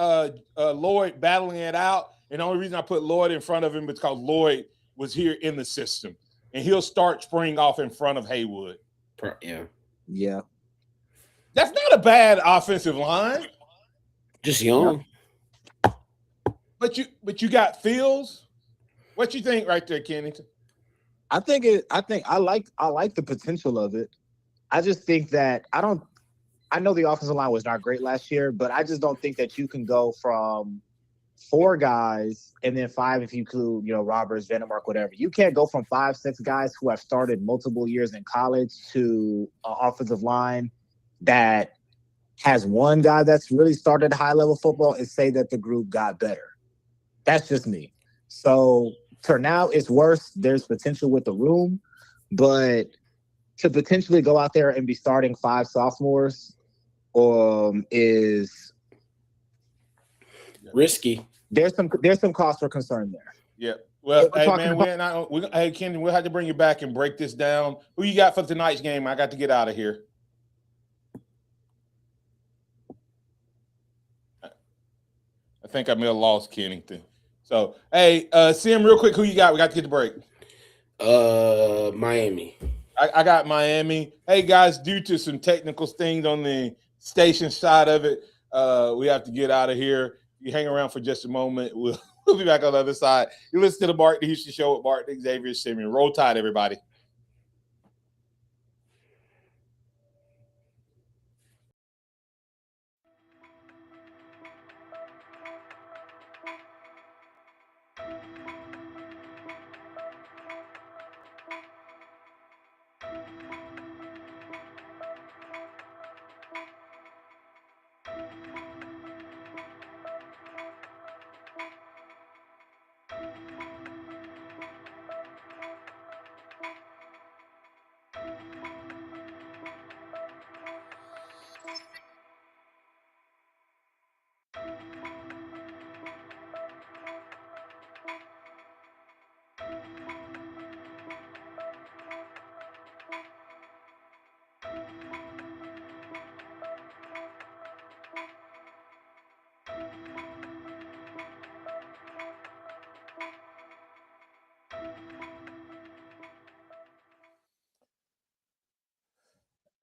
Lloyd battling it out, and the only reason I put Lloyd in front of him is because Lloyd was here in the system, and he'll start spring off in front of Haywood. Yeah. That's not a bad offensive line. Just young. But you got Fields. What you think right there, Kennington? I like the potential of it. I just think that I know the offensive line was not great last year, but I just don't think that you can go from 4 guys and then 5 if you include, Roberts, Venemark, whatever. You can't go from 5, 6 guys who have started multiple years in college to an offensive line that has 1 guy that's really started high-level football and say that the group got better. That's just me. So for now, it's worse. There's potential with the room, but to potentially go out there and be starting 5 sophomores is risky. There's some cause for concern there. Yeah. Well, We're hey talking man, hey Kenny, we'll have to bring you back and break this down. Who you got for tonight's game? I got to get out of here. I think I may have lost Kennington. So, hey, Sim, real quick, who you got? We got to get the break. Miami. I got Miami. Hey, guys, due to some technical things on the station side of it, we have to get out of here. You hang around for just a moment. We'll be back on the other side. You listen to the Bart the Houston Show with Bart, Xavier, Simeon. Roll Tide, everybody.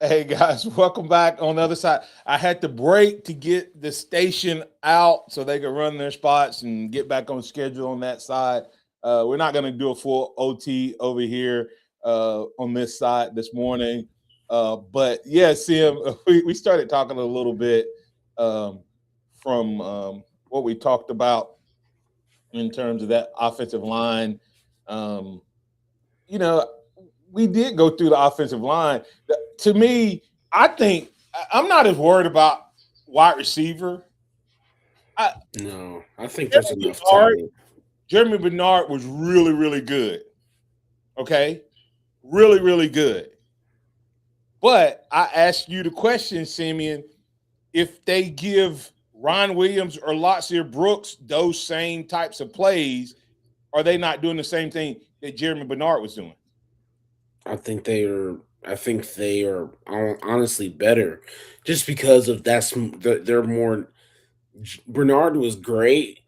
Hey guys, welcome back on the other side. I had to break to get the station out so they could run their spots and get back on schedule on that side. We're not going to do a full OT over here on this side this morning. But yeah, Sim, we started talking a little bit from what we talked about in terms of that offensive line. You know, we did go through the offensive line. To me, I think I'm not as worried about wide receiver. I think there's enough talent. Jeremy Bernard was really, really good. Okay? Really, really good. But I asked you the question, Simeon, if they give Ron Williams or Lotsier Brooks those same types of plays, are they not doing the same thing that Jeremy Bernard was doing? I think they are honestly better, just because of they're more. Bernard was great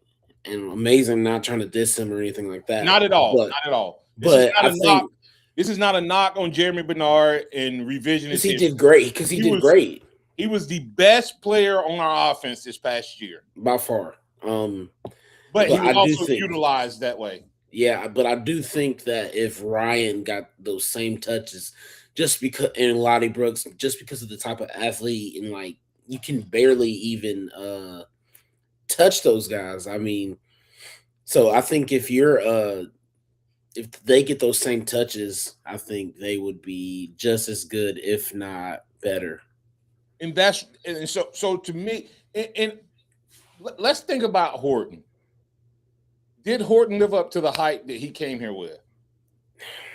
and amazing. Not trying to diss him or anything like that. Not at all. Not at all. This is not a knock on Jeremy Bernard and revisionist. He did great. Because he did great. He was the best player on our offense this past year by far. But he was also utilized that way. Yeah, but I do think that if Ryan got those same touches, and Lottie Brooks, just because of the type of athlete, and like you can barely even touch those guys. I mean, so I think if they get those same touches, I think they would be just as good, if not better. And so to me, and let's think about Horton. Did Horton live up to the hype that he came here with?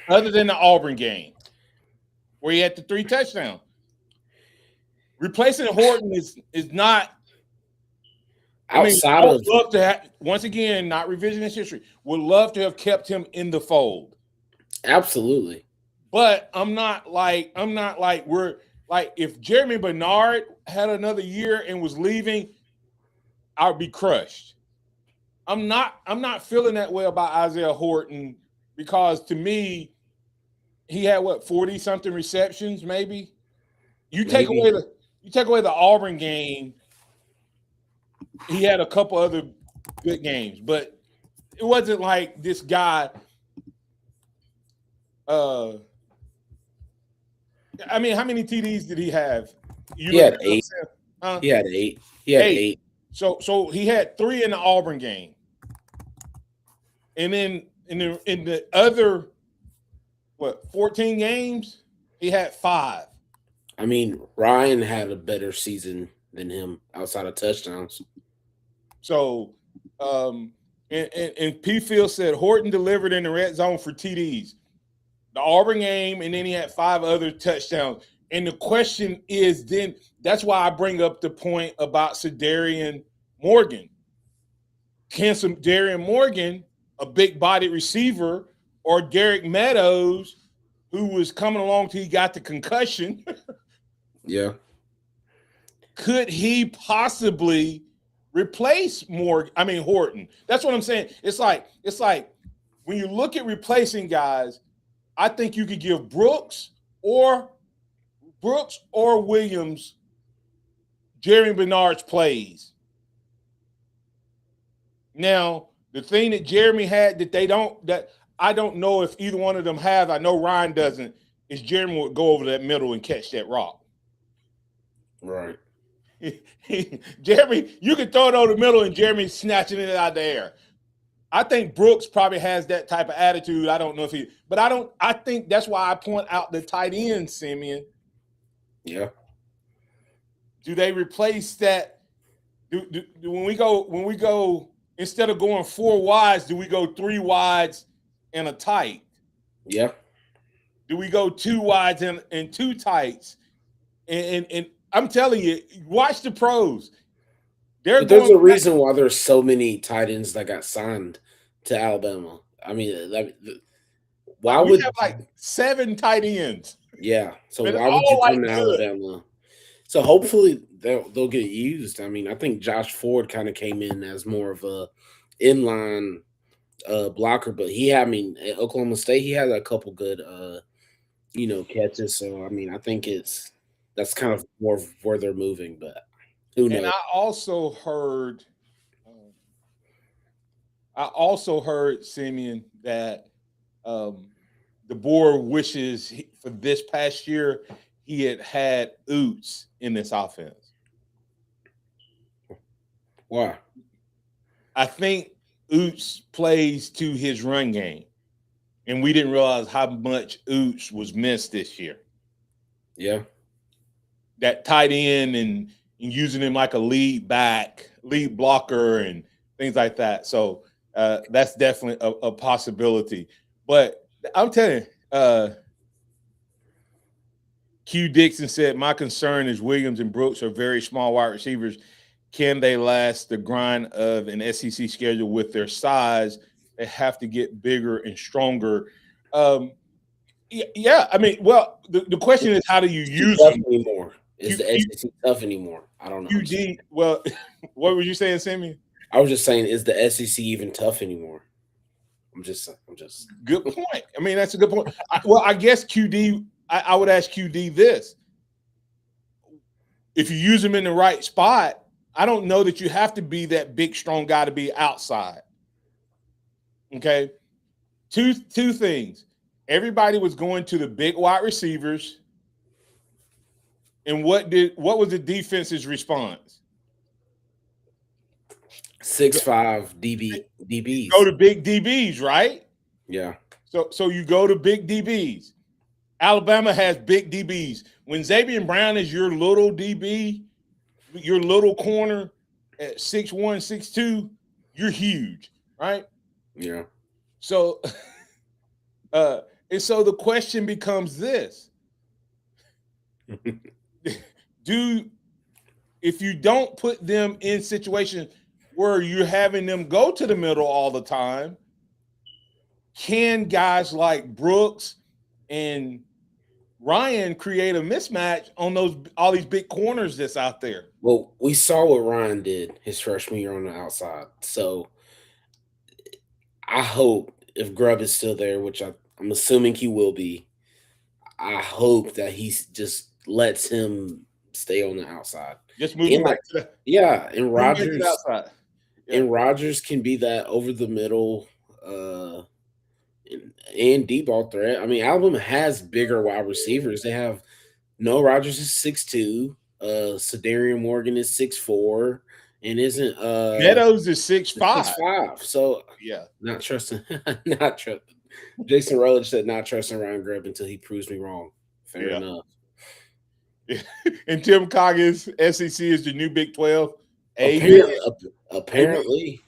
Other than the Auburn game, where he had the 3 touchdowns. Replacing Horton is not outside of. Love to have, once again, not revisionist history. Would love to have kept him in the fold. Absolutely. But I'm not like if Jeremy Bernard had another year and was leaving, I would be crushed. I'm not feeling that way about Isaiah Horton, because to me, he had 40-something receptions, maybe. You take away the Auburn game, he had a couple other good games, but it wasn't like this guy. How many TDs did he have? He had 8. He had 8. He had 8. So he had 3 in the Auburn game. And then in the other 14 games, he had 5. I mean, Ryan had a better season than him outside of touchdowns. So and P. Phil said Horton delivered in the red zone for TDs. the Auburn game, and then he had 5 other touchdowns. And the question is then, that's why I bring up the point about Cedarian Morgan. Can Cedarian Morgan, a big-bodied receiver, or Derek Meadows, who was coming along till he got the concussion, Yeah. could he possibly replace Horton? That's what I'm saying. It's like when you look at replacing guys, I think you could give Brooks or Williams Jeremy Bernard's plays. Now, the thing that Jeremy had that I don't know if either one of them have, I know Ryan doesn't, is Jeremy would go over that middle and catch that rock. Right. Jeremy, you can throw it over the middle and Jeremy's snatching it out of the air. I think Brooks probably has that type of attitude. I don't know if I think that's why I point out the tight end, Simeon. Yeah. Do they replace that? When we go instead of going 4 wides, do we go 3 wides and a tight? Yeah. Do we go 2 wides and 2 tights? And I'm telling you, watch the pros. There's a reason why there's so many tight ends that got signed to Alabama. I mean, why would have like 7 tight ends? Yeah. So And why would you all come to Alabama? So hopefully they'll get used. I mean, I think Josh Ford kind of came in as more of a inline blocker, but at Oklahoma State he had a couple good catches. So I mean, I think that's kind of more of where they're moving, but who knows? And I also heard Simeon that the board wishes for this past year he had Oots in this offense. Why? I think Oots plays to his run game, and we didn't realize how much Oots was missed this year. Yeah. That tight end and using him like a lead blocker, and things like that. So that's definitely a possibility. But I'm telling you, Q Dixon said, my concern is Williams and Brooks are very small wide receivers. Can they last the grind of an SEC schedule with their size? They have to get bigger and stronger. Yeah. I mean, well, the question is, how do you use them anymore? Is the SEC tough anymore? I don't know. QD, well, what were you saying, Sammy? I was just saying, is the SEC even tough anymore? I'm just good point. I mean, that's a good point. I guess QD, I would ask QD this. If you use him in the right spot, I don't know that you have to be that big, strong guy to be outside. Okay? Two things. Everybody was going to the big wide receivers. And what was the defense's response? 6'5" DBs. Go to big DBs, right? Yeah. So you go to big DBs. Alabama has big DBs. When Xavier Brown is your little DB, your little corner at 6'1", 6'2", you're huge, right? Yeah. So and so the question becomes this. If you don't put them in situations where you're having them go to the middle all the time, can guys like Brooks and Ryan create a mismatch on all these big corners that's out there? Well, we saw what Ryan did his freshman year on the outside. So I hope if Grubb is still there, which I'm assuming he will be, I hope that he just lets him stay on the outside. Just move him back to the yeah, and Rodgers outside. Yeah. And Rodgers can be that over the middle and deep ball threat. I mean, Alabama has bigger wide receivers. They have Rodgers is 6'2", Cedarian Morgan is 6'4", and isn't Meadows is 6'5". 6'5". So yeah, not trusting. Jason Rutledge said not trusting Ryan Grubb until he proves me wrong. Fair enough. Yeah. And Tim Coggins, SEC is the new Big 12. Apparently.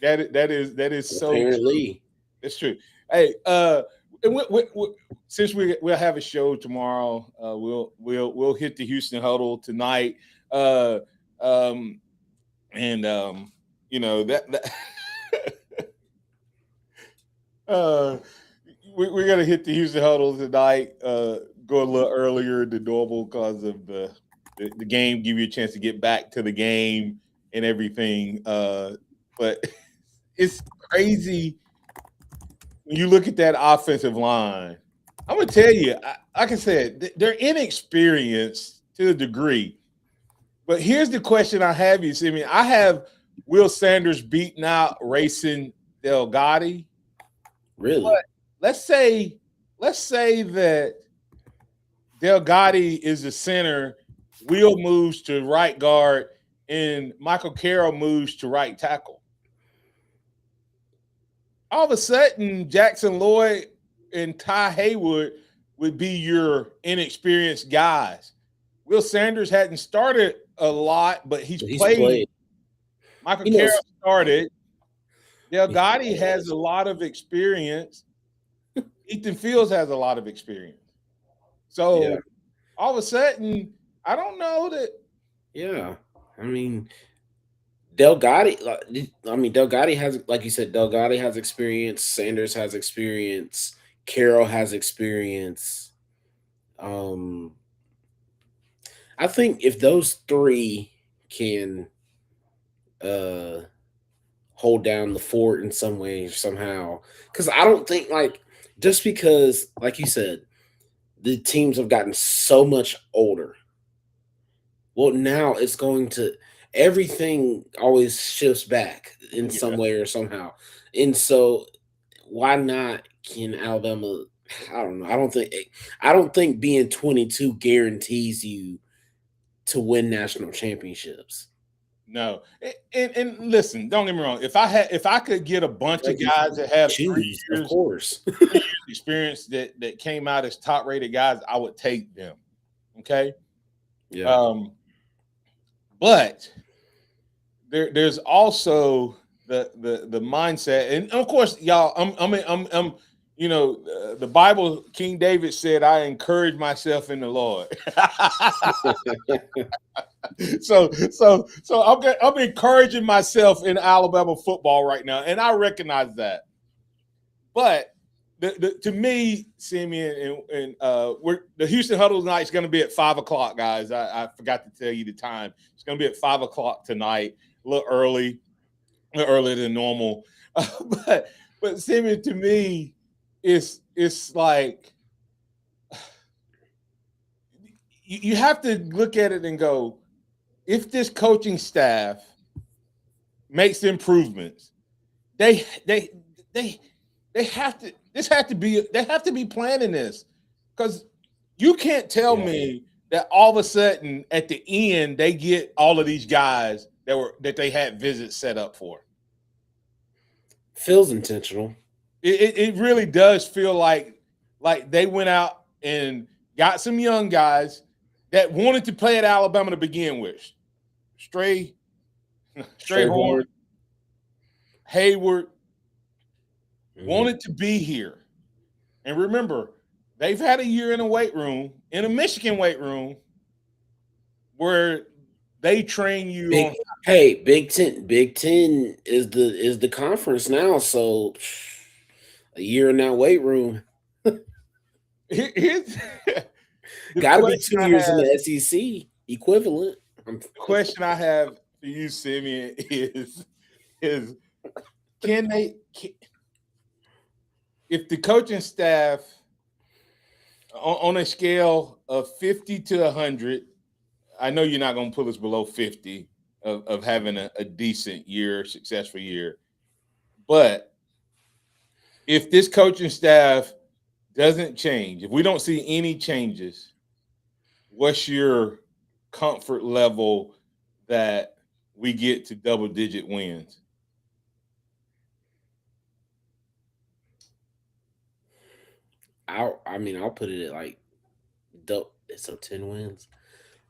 That is so apparently. True. It's true. Hey, and since we'll have a show tomorrow, we'll hit the Houston huddle tonight, uh, um, and that uh, we're gonna hit the Houston huddle tonight. Go a little earlier than normal because of the game. Give you a chance to get back to the game and everything. But it's crazy when you look at that offensive line. I'm gonna tell you, like I said, they're inexperienced to a degree. But here's the question I have you. See, I mean, I have Will Sanders beating out Racing Delgatti. Really? But let's say that Delgatti is the center, Will moves to right guard, and Michael Carroll moves to right tackle. All of a sudden, Jackson Lloyd and Ty Haywood would be your inexperienced guys. Will Sanders hadn't started a lot, but he's played. Michael Carroll started. Delgatti has a lot of experience. Ethan Fields has a lot of experience. So all of a sudden, I don't know that. Yeah, I mean, Delgatti has, like you said, Delgatti has experience. Sanders has experience. Carroll has experience. I think if those three can hold down the fort in some way or somehow, because I don't think just because, like you said, the teams have gotten so much older. Well, now it's going to everything always shifts back in some way or somehow, and so why not? Can Alabama? I don't know. I don't think being 22 guarantees you to win national championships. No, and listen, don't get me wrong. If I could get a bunch of guys that have 3 years, of course, 3 years experience that came out as top rated guys, I would take them. Okay. Yeah. But there's also the mindset, and of course, y'all. I'm the Bible. King David said, "I encourage myself in the Lord." So I'm encouraging myself in Alabama football right now, and I recognize that. But to me, Simeon, and the Houston Huddle tonight is going to be at 5:00, guys. I forgot to tell you the time. It's going to be at 5:00 tonight, a little earlier than normal. But Simeon, to me, it's like you have to look at it and go, if this coaching staff makes improvements, they have to. They have to be planning this, because you can't tell me that all of a sudden at the end they get all of these guys that they had visits set up for. Feels intentional. It really does feel like they went out and got some young guys that wanted to play at Alabama to begin with. Strayhorn, Hayward. Wanted to be here. And remember, they've had a year in a weight room, in a Michigan weight room, where they train you on. Hey, Big Ten is the conference now, so a year in that weight room. Got to be 2 years in the SEC equivalent. The question I have for you, Simeon, is can they if the coaching staff on a scale of 50 to 100, I know you're not going to put us below 50 of having a decent year, successful year. But if this coaching staff doesn't change, if we don't see any changes, what's your comfort level that we get to double-digit wins? I'll put it at so 10 wins.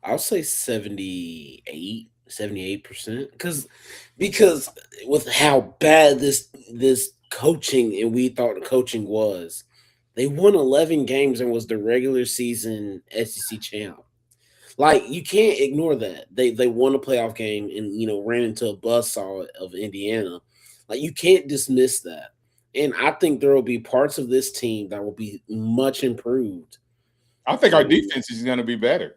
I'll say 78%, because with how bad this coaching and we thought the coaching was, They won 11 games and was the regular season SEC champ. Like you can't ignore that. They won a playoff game and ran into a buzzsaw of Indiana. Like you can't dismiss that. And I think there will be parts of this team that will be much improved. I think our defense is going to be better.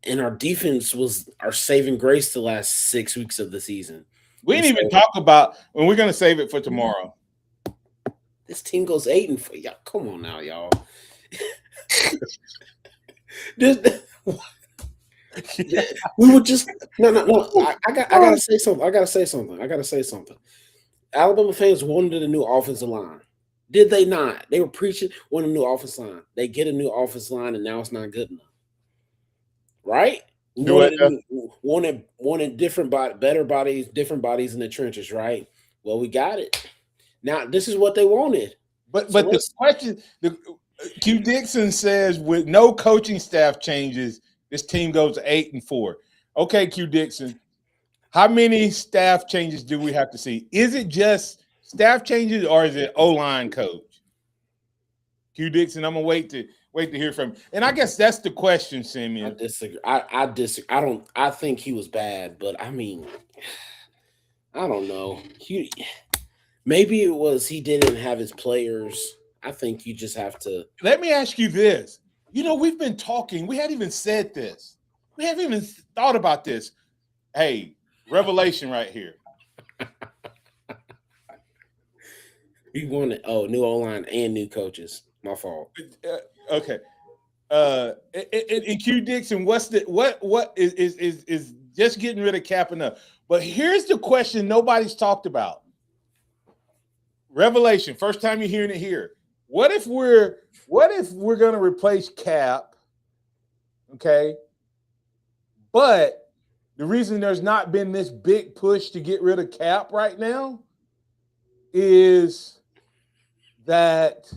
And our defense was our saving grace the last 6 weeks of the season. We didn't even talk about when we're going to save it for tomorrow. This team goes 8-4. Y'all, come on now, y'all. We would just no. I gotta say something. Alabama fans wanted a new offensive line. Did they not? They were preaching want a new offensive line. They get a new offensive line, and now it's not good enough. Right? Wanted different better bodies, different bodies in the trenches, right? Well, we got it. Now this is what they wanted. But the question, Q Dixon says with no coaching staff changes, this team goes 8-4. Okay, Q Dixon, how many staff changes do we have to see? Is it just staff changes or is it O-line coach? Q Dixon, I'm gonna wait to hear from you. And I guess that's the question, Simeon. I disagree. I disagree. I think he was bad, but I mean, I don't know. Maybe it was he didn't have his players. I think you just have to. Let me ask you this. We've been talking. We hadn't even said this. We haven't even thought about this. Hey, revelation right here. We wanted new O-line and new coaches. My fault. Okay. And Q Dixon, what is just getting rid of Cap enough? But here's the question nobody's talked about. Revelation, first time you're hearing it here. What if we're going to replace Cap? Okay. But the reason there's not been this big push to get rid of Cap right now is that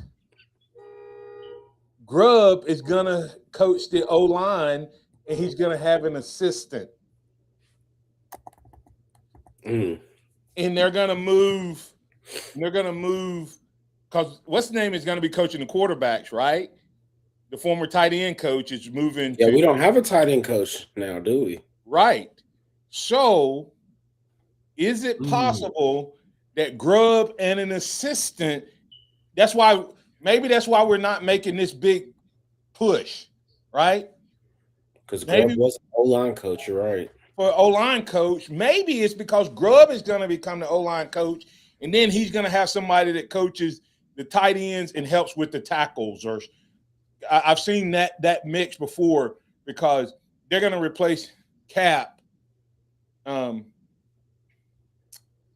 Grubb is going to coach the O-line and he's going to have an assistant. And they're going to move because what's the name is going to be coaching the quarterbacks, right? The former tight end coach is moving. Yeah, we don't have a tight end coach now, do we? Right. So is it possible that Grubb and an assistant, that's why we're not making this big push, right? Because Grubb was an O-line coach, you're right. For O-line coach, maybe it's because Grubb is going to become the O-line coach, and then he's going to have somebody that coaches the tight ends and helps with the tackles. Or I've seen that mix before because they're going to replace Cap.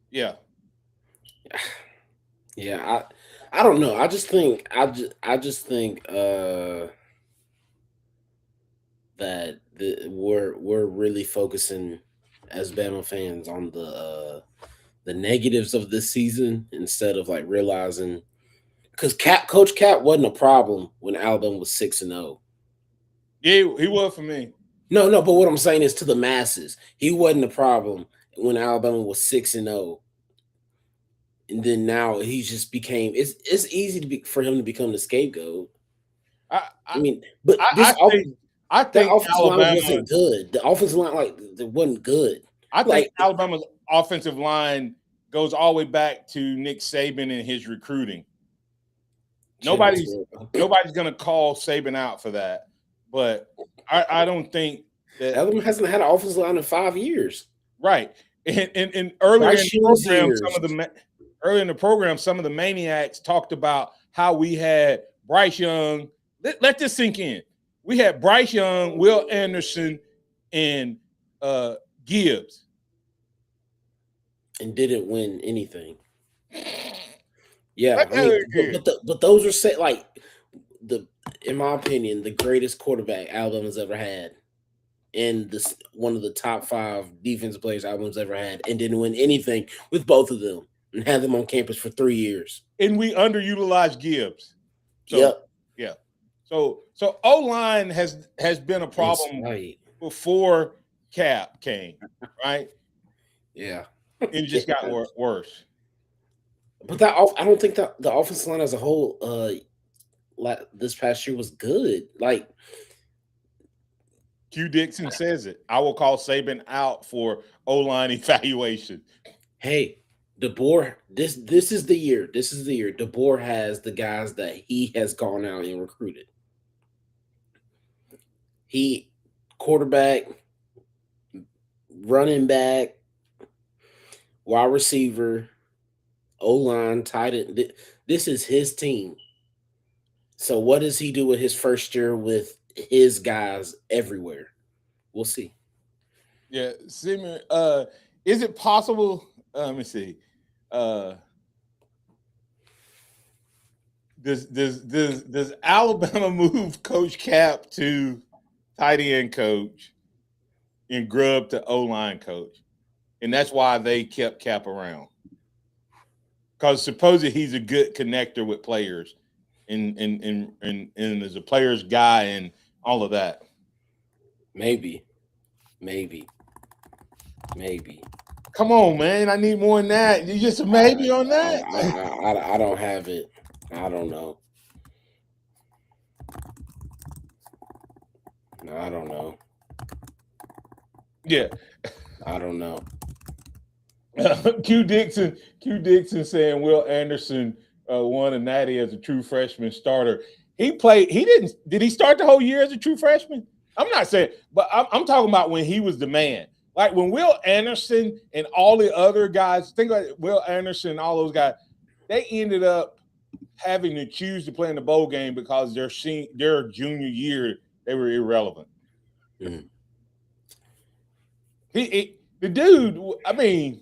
Yeah. Yeah, I don't know. I just think that we're really focusing as Bama fans on the negatives of this season instead of like realizing because Coach Cap wasn't a problem when Alabama was 6-0. Yeah, he was for me. No, but what I'm saying is to the masses, he wasn't a problem when Alabama was 6-0. And then now he just became. It's easy for him to become the scapegoat. I mean, but I think the offensive Alabama line wasn't good. The offensive line it wasn't good. I think Alabama's offensive line goes all the way back to Nick Saban and his recruiting. Nobody's going to call Saban out for that, but I don't think that Alabama hasn't had an offensive line in 5 years. Right, and earlier in the program, some of the maniacs talked about how we had Bryce Young. Let this sink in. We had Bryce Young, Will Anderson, and Gibbs. And didn't win anything. Yeah, but those are set like in my opinion, the greatest quarterback Alabama's ever had, and one of the top 5 defensive players Alabama's ever had, and didn't win anything with both of them, and had them on campus for 3 years. And we underutilized Gibbs. Yep. Yeah. So O-line has been a problem before Cap came, right? Yeah. It just got worse. But I don't think that the offensive line as a whole this past year was good. Like, Q Dixon says it. I will call Saban out for O-line evaluation. hey, DeBoer, this is the year. This is the year. DeBoer has the guys that he has gone out and recruited. He quarterback, running back, wide receiver, O-line, tight end. This is his team. So what does he do with his first year with his guys everywhere? We'll see. Yeah, Simeon, is it possible? Let me see. Does Alabama move Coach Cap to tight end coach and Grubb to O-line coach? And that's why they kept Cap around. Because supposedly he's a good connector with players and is a player's guy and all of that. Maybe. Come on, man. I need more than that. You just a maybe on that? I don't have it. I don't know. I don't know. Yeah. I don't know. Q Dixon saying Will Anderson won a natty as a true freshman starter. Did he start the whole year as a true freshman? I'm not saying, but I'm talking about when he was the man. Like when Will Anderson and all the other guys, think about it, Will Anderson and all those guys, they ended up having to choose to play in the bowl game because their junior year they were irrelevant. Mm-hmm. The dude, I mean,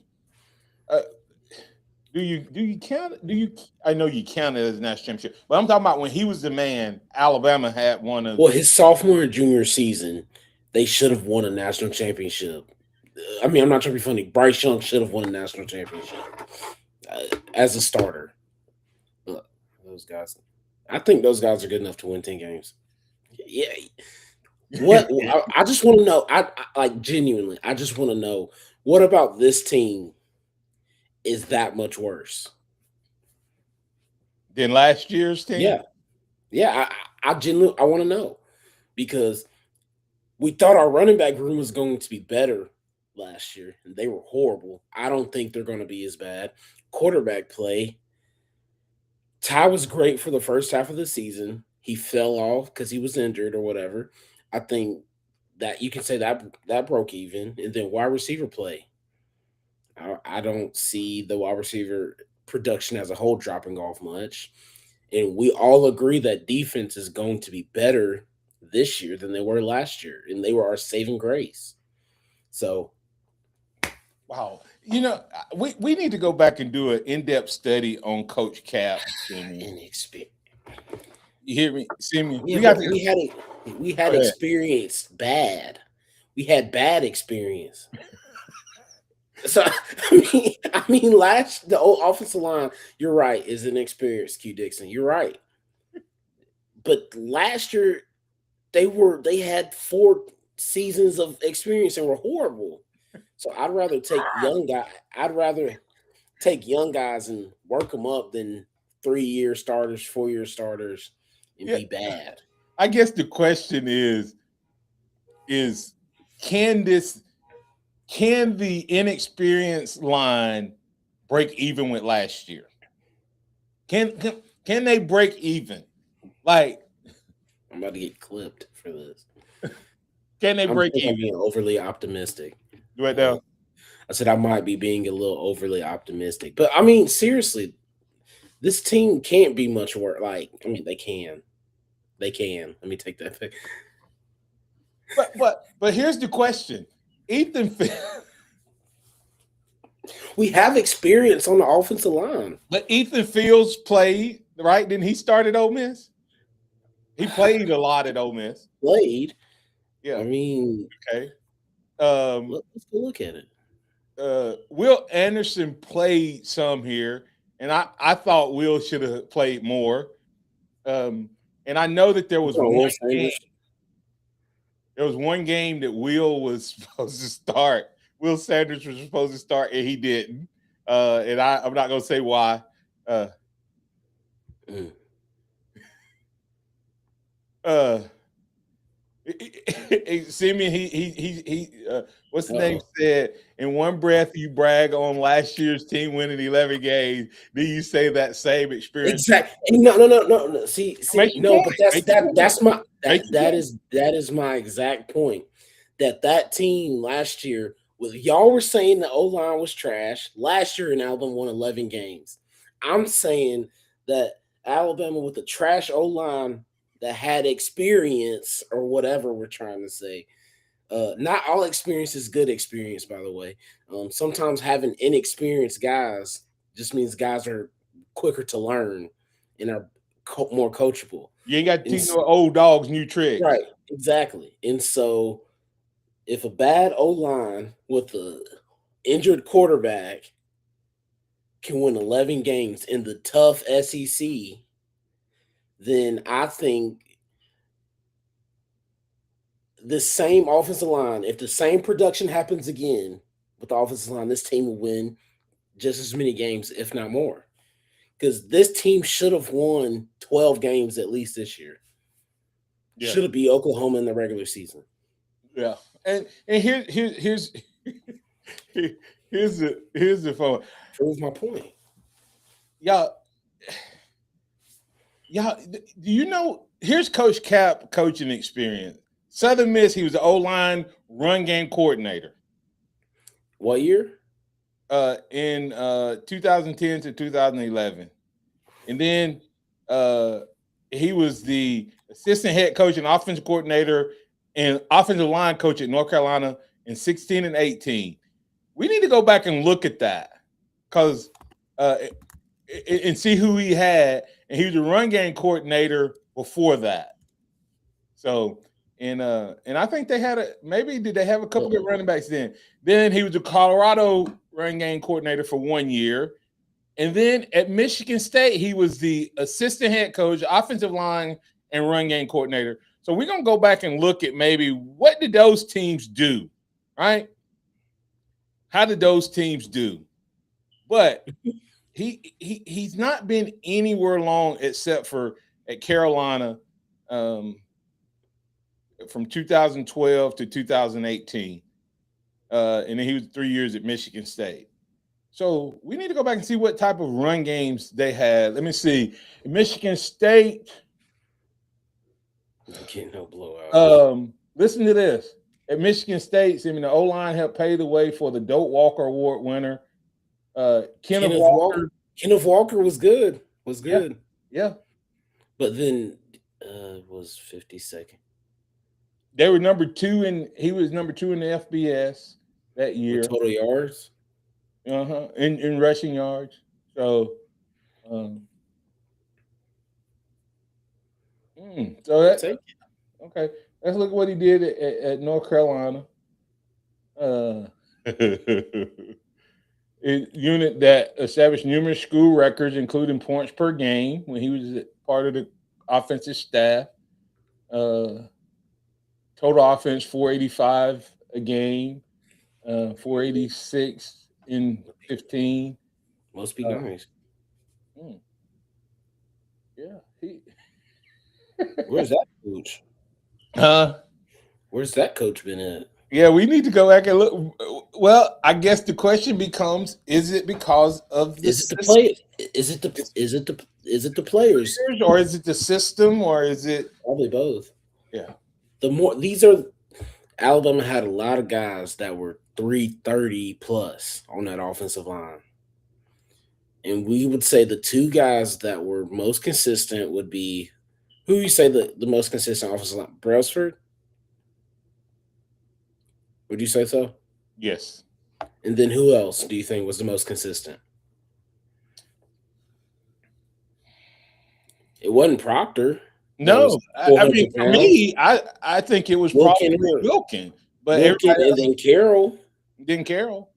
do you count? I know you count it as a national championship, but I'm talking about when he was the man. Alabama had one of. Well, his sophomore and junior season, they should have won a national championship. I mean, I'm not trying to be funny. Bryce Young should have won a national championship as a starter. Look, those guys, I think those guys are good enough to win 10 games. Yeah. What I just want to know, I like genuinely, I just want to know what about this team is that much worse than last year's team? Yeah. I genuinely I want to know because we thought our running back room was going to be better last year, and they were horrible. I don't think they're going to be as bad. Quarterback play. Ty was great for the first half of the season. He fell off because he was injured or whatever. I think that you can say that broke even. And then wide receiver play. I don't see the wide receiver production as a whole dropping off much. And we all agree that defense is going to be better this year than they were last year. And they were our saving grace. So, wow. You know, we need to go back and do an in-depth study on Coach Cap. Inexperience. You hear me? See me? Yeah, we had experience bad. We had bad experience. So I mean, the old offensive line, you're right, is an experience, Q Dixon. You're right. But last year, they had 4 seasons of experience and were horrible. So I'd rather take young guys and work them up than 3-year starters, 4-year starters, and be bad. I guess the question is can the inexperienced line break even with last year? Can they break even? Like, I'm about to get clipped for this. Can they break even? I'm being overly optimistic. Right now, I said I might be being a little overly optimistic, but I mean, seriously, this team can't be much worse. Like, I mean, they can. Let me take that back. But here's the question, Ethan. We have experience on the offensive line. But Ethan Fields played, right? Didn't he start at Ole Miss? He played a lot at Ole Miss. Played. Yeah. I mean, okay. Let's go look at it. Will Anderson played some here, and I thought Will should have played more. And I know that there was one game. There was one game that Will was supposed to start. Will Sanders was supposed to start, and he didn't. And I'm not going to say why. uh, Simeon, what's the name Uh-oh. said? In one breath, you brag on last year's team winning 11 games. Then you say that same experience Exactly. No. See. makes your No, point. but that's Make your that. point. That's my Make your point. that is my exact point. That team last year, with y'all were saying the O line was trash last year, and Alabama won 11 games. I'm saying that Alabama with a trash O line that had experience or whatever we're trying to say. Not all experience is good experience, by the way. Sometimes having inexperienced guys just means guys are quicker to learn and are more coachable. You ain't got to And teach no old dogs new tricks. right, exactly. And so, if a bad O line with a injured quarterback can win 11 games in the tough SEC, then I think the same offensive line, if the same production happens again with the offensive line, this team will win just as many games, if not more. Because this team should have won 12 games at least this year. Yeah, Should have beat Oklahoma in the regular season. yeah. And here's the phone. Prove my point. Y'all, do you know? Here's Coach Cap coaching experience. Southern Miss, he was the O-line run game coordinator. What year? In 2010 to 2011, and then he was the assistant head coach and offensive coordinator and offensive line coach at North Carolina in 16 and 18. We need to go back and look at that because and see who he had, and he was a run game coordinator before that. So. And I think they had did they have a couple good running backs then? Then he was a Colorado run game coordinator for 1 year. And then at Michigan State, he was the assistant head coach, offensive line, and run game coordinator. So we're going to go back and look at maybe what did those teams do, right? How did those teams do? But he's not been anywhere long except for at Carolina from 2012 to 2018. And then he was 3 years at Michigan State. So we need to go back and see what type of run games they had. Let me see. Michigan State. Getting no blowout. Listen to this. At Michigan State, the O-line helped pave the way for the Doak Walker Award winner. Kenneth Walker. Kenneth Walker was good. Was good. Yeah. But then was 52nd. They were number 2 and he was number 2 in the FBS that year. With total yards? In rushing yards. So so okay. Let's look at what he did at North Carolina. A unit that established numerous school records, including points per game when he was part of the offensive staff. Total offense 485 a game, 486 in 15. Must be nice. Yeah. Where's that coach? Where's that coach been at? Yeah, we need to go back and look. Well, I guess the question becomes: is it because of the Is it the play? Is it the players, or is it the system, or is it probably both? Yeah. Alabama had a lot of guys that were 330 plus on that offensive line. And we would say the two guys that were most consistent would be who you say the most consistent offensive line? Brailsford? Would you say so? Yes. And then who else do you think was the most consistent? It wasn't Proctor. No, I mean for me, I think it was probably Wilkin, but Wilkin and then Carroll. Then Carroll.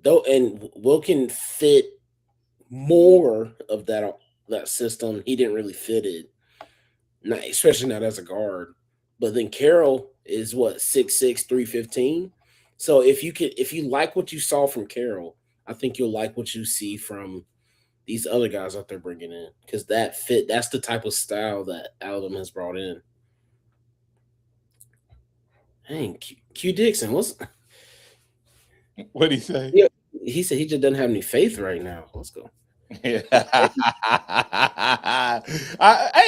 Though, and Wilkin fit more of that system. He didn't really fit it, especially not as a guard. But then Carroll is what 6'6", 315. So if you like what you saw from Carroll, I think you'll like what you see from these other guys that they're bringing in because that fit. That's the type of style that Alabama has brought in. Dang, Q Dixon, What'd he say? yeah, he said he just doesn't have any faith right now. Let's go. Hey,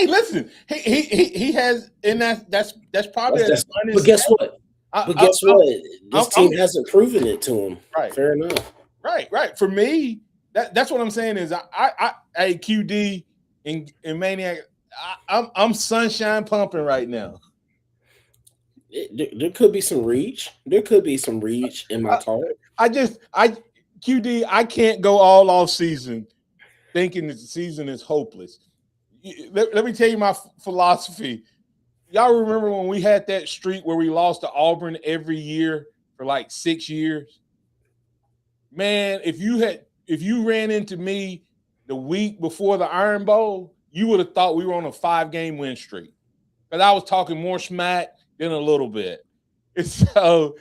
listen, he has, and that's probably That's, an honest. but guess what? But guess what? This team I'm- hasn't proven it to him. Right. Fair enough. Right. For me, that's what I'm saying is hey, QD and Maniac, I'm sunshine pumping right now. There could be some reach. There could be some reach in my talk. QD, I can't go all off season thinking that the season is hopeless. Let me tell you my philosophy. Y'all remember when we had that streak where we lost to Auburn every year for like 6 years? Man, if you ran into me the week before the Iron Bowl, you would have thought we were on a 5-game win streak. Because I was talking more smack than a little bit. And so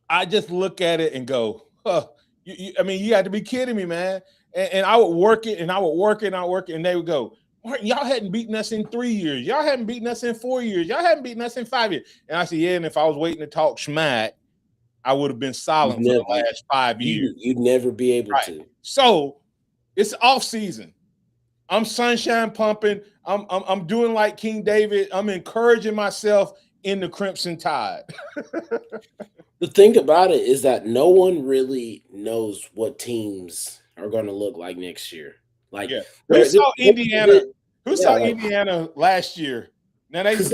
I just look at it and go, huh, you got to be kidding me, man. And I would work it, and I would work it, and I would work it, and they would go, y'all hadn't beaten us in 3 years. Y'all hadn't beaten us in 4 years. Y'all hadn't beaten us in 5 years. And I said, yeah, and if I was waiting to talk smack, I would have been silent for the last 5 years. You'd never be able to. So it's off season. I'm sunshine pumping. I'm doing like King David. I'm encouraging myself in the Crimson Tide. The thing about it is that no one really knows what teams are going to look like next year. Like, who saw Indiana? Who saw Indiana last year? Now because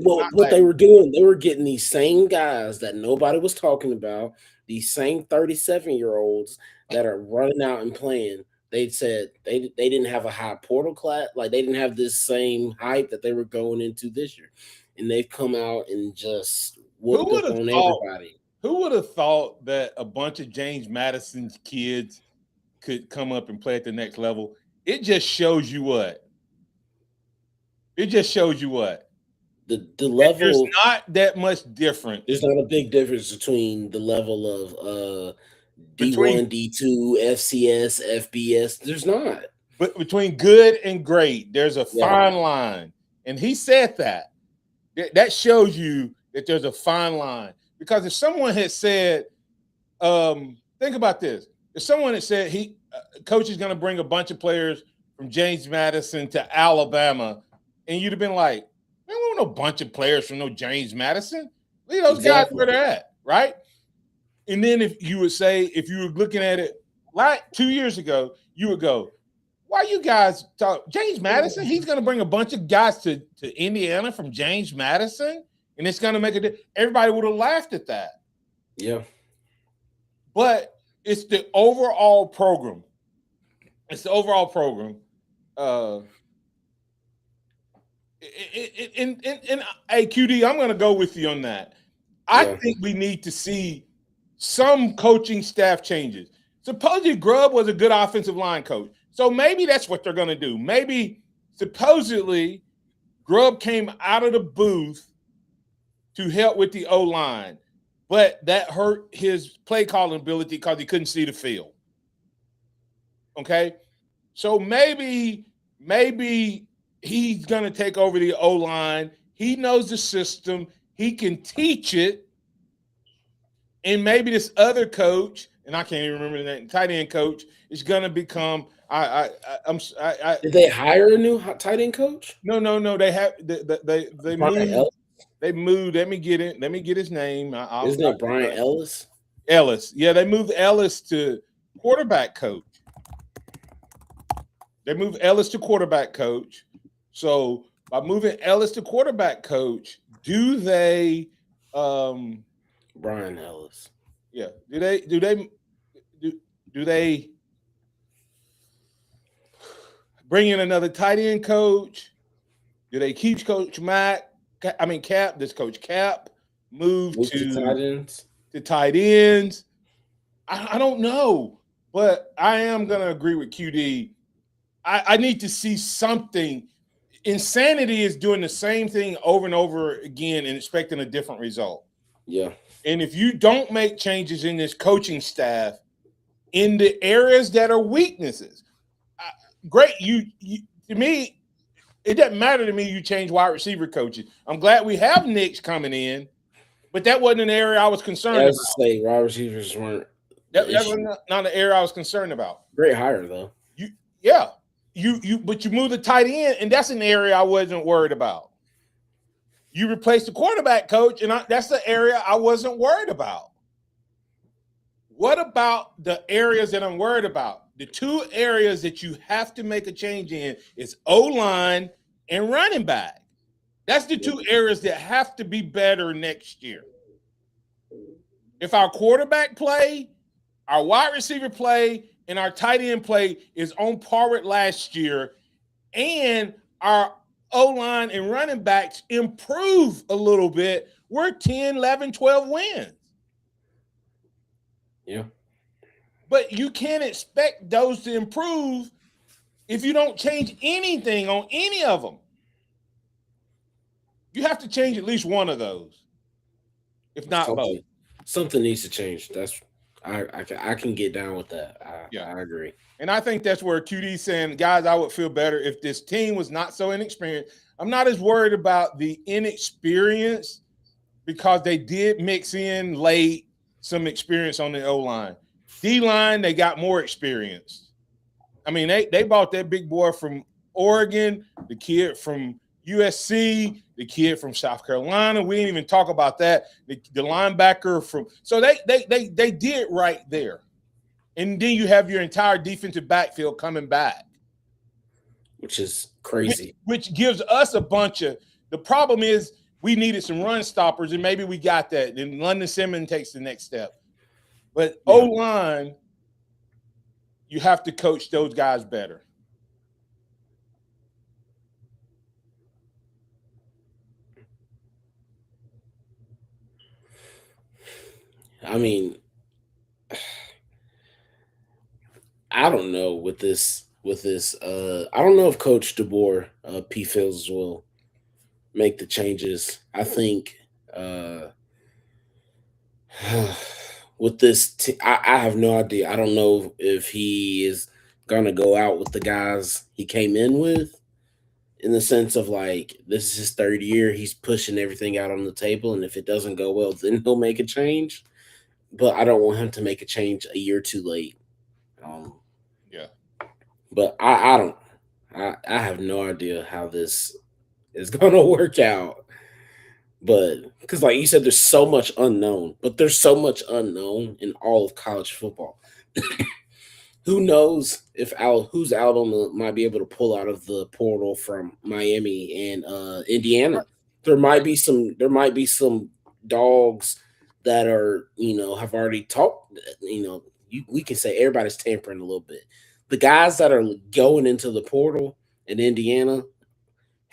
what they were doing, they were getting these same guys that nobody was talking about, these same 37-year-olds that are running out and playing. They said they didn't have a high portal class, like they didn't have this same hype that they were going into this year, and they've come out and just whooped up on everybody. Who would have thought that a bunch of James Madison's kids could come up and play at the next level? It just shows you what. The level. There's not that much difference. There's not a big difference between the level of D1, D2, FCS, FBS. There's not. But between good and great, there's a fine line. And he said that. That shows you that there's a fine line. Because if someone had said, think about this. If someone had said coach is going to bring a bunch of players from James Madison to Alabama, and you'd have been like, man, we don't want no bunch of players from no James Madison. Leave those guys where they're at, right? And then if you would say, if you were looking at it like 2 years ago, you would go, why you guys talk James Madison? He's going to bring a bunch of guys to Indiana from James Madison, and it's going to make a – everybody would have laughed at that. Yeah. But it's the overall program. It's the overall program. And hey, QD, I'm going to go with you on that. I think we need to see some coaching staff changes. Supposedly Grubb was a good offensive line coach. So maybe that's what they're going to do. Maybe supposedly Grubb came out of the booth to help with the O-line, but that hurt his play calling ability because he couldn't see the field. Okay? So maybe he's going to take over the O-line. He knows the system. He can teach it. And maybe this other coach, and I can't even remember the name, tight end coach, is going to become Did they hire a new tight end coach? No. They have they moved. Let me get it. Let me get his name. Isn't it Brian Ellis? Ellis. Yeah, they moved Ellis to quarterback coach. So by moving Ellis to quarterback coach, do they Brian Ellis. Yeah. Do they bring in another tight end coach? Do they keep Coach Cap, this Coach Cap, move to tight ends? To tight ends? I don't know, but I am going to agree with QD. I need to see something. Insanity is doing the same thing over and over again and expecting a different result. Yeah. And if you don't make changes in this coaching staff, in the areas that are weaknesses. Great, to me, it doesn't matter to me you change wide receiver coaches. I'm glad we have Nick's coming in, but that wasn't an area I was concerned As about. I say, wide receivers weren't That the was issue. not an area I was concerned about. Great hire though. But you move the tight end, and that's an area I wasn't worried about. You replaced the quarterback coach, and that's the area I wasn't worried about. What about the areas that I'm worried about? The two areas that you have to make a change in is O-line and running back. That's the two areas that have to be better next year. If our quarterback play, our wide receiver play, and our tight end play is on par with last year, and our O-line and running backs improve a little bit, we're 10, 11, 12 wins. Yeah. But you can't expect those to improve if you don't change anything on any of them. You have to change at least one of those, if not both. Something needs to change. I can get down with that. I agree. And I think that's where QD's saying, guys, I would feel better if this team was not so inexperienced. I'm not as worried about the inexperience because they did mix in late some experience on the O-line. D-line, they got more experience. I mean, they bought that big boy from Oregon, the kid from USC, the kid from South Carolina. We didn't even talk about that. The linebacker from – so they did right there. And then you have your entire defensive backfield coming back. Which is crazy. Which gives us a bunch of – the problem is we needed some run stoppers, and maybe we got that. Then London Simmons takes the next step. But O-line, you have to coach those guys better. I mean, I don't know with this. I don't know if Coach DeBoer, P. Fields will make the changes. I think with this, I have no idea. I don't know if he is gonna go out with the guys he came in with, in the sense of like this is his third year. He's pushing everything out on the table, and if it doesn't go well, then he'll make a change. But I don't want him to make a change a year too late. But I don't. I have no idea how this is going to work out. But because, like you said, there's so much unknown. But there's so much unknown in all of college football. Who knows if who's Alabama might be able to pull out of the portal from Miami and Indiana? There might be some dogs that are, have already talked. We can say everybody's tampering a little bit. The guys that are going into the portal in Indiana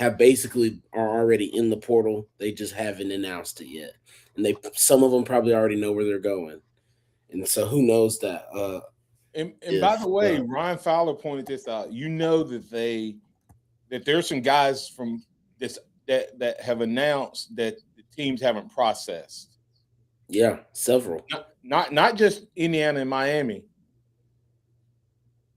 are already in the portal. They just haven't announced it yet, and some of them probably already know where they're going. And so who knows that? And by the way, Ryan Fowler pointed this out. You know that there's some guys from this that have announced that the teams haven't processed. Yeah, several. Not just Indiana and Miami.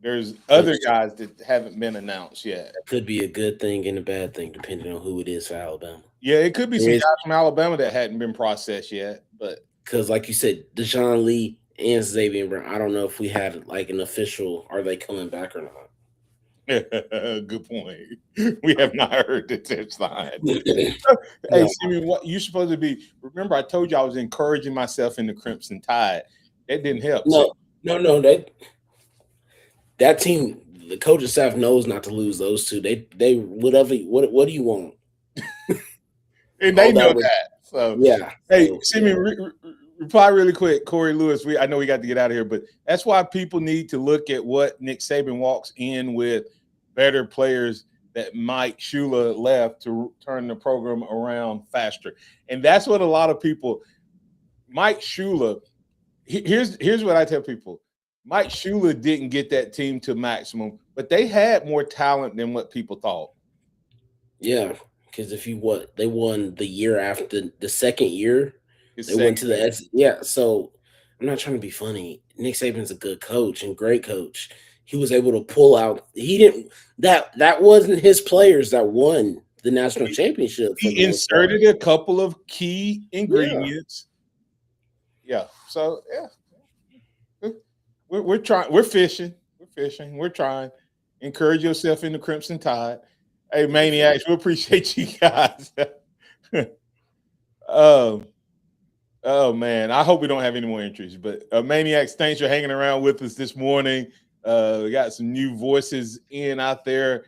There's other guys that haven't been announced yet. That could be a good thing and a bad thing, depending on who it is for Alabama. Yeah, it could be some guys from Alabama that hadn't been processed yet. But because, like you said, Deshaun Lee and Xavier Brown, I don't know if we had like an official, are they coming back or not? Good point. We have not heard that they're signed. Hey, Simeon, what you supposed to be? Remember, I told you I was encouraging myself in the Crimson Tide. That didn't help. No. That team, the coaching staff knows not to lose those two. They whatever. What do you want? And they know that. So yeah. Hey, Simeon, reply really quick, Corey Lewis. I know we got to get out of here, but that's why people need to look at what Nick Saban walks in with, better players that Mike Shula left to turn the program around faster. And that's what a lot of people. Mike Shula. Here's what I tell people. Mike Shula didn't get that team to maximum, but they had more talent than what people thought. Yeah, because they won the year after the second year. They went to the S. Yeah, so I'm not trying to be funny. Nick Saban's a good coach and great coach. He was able to pull out. He didn't. That wasn't his players that won the national championship for He the most part. inserted a couple of key Yeah. ingredients. Yeah. So yeah, we're trying. We're fishing. We're fishing. We're trying. Encourage yourself in the Crimson Tide. Hey, maniacs, we appreciate you guys. um, oh man, I hope we don't have any more entries. But maniacs, thanks for hanging around with us this morning. We got some new voices in out there.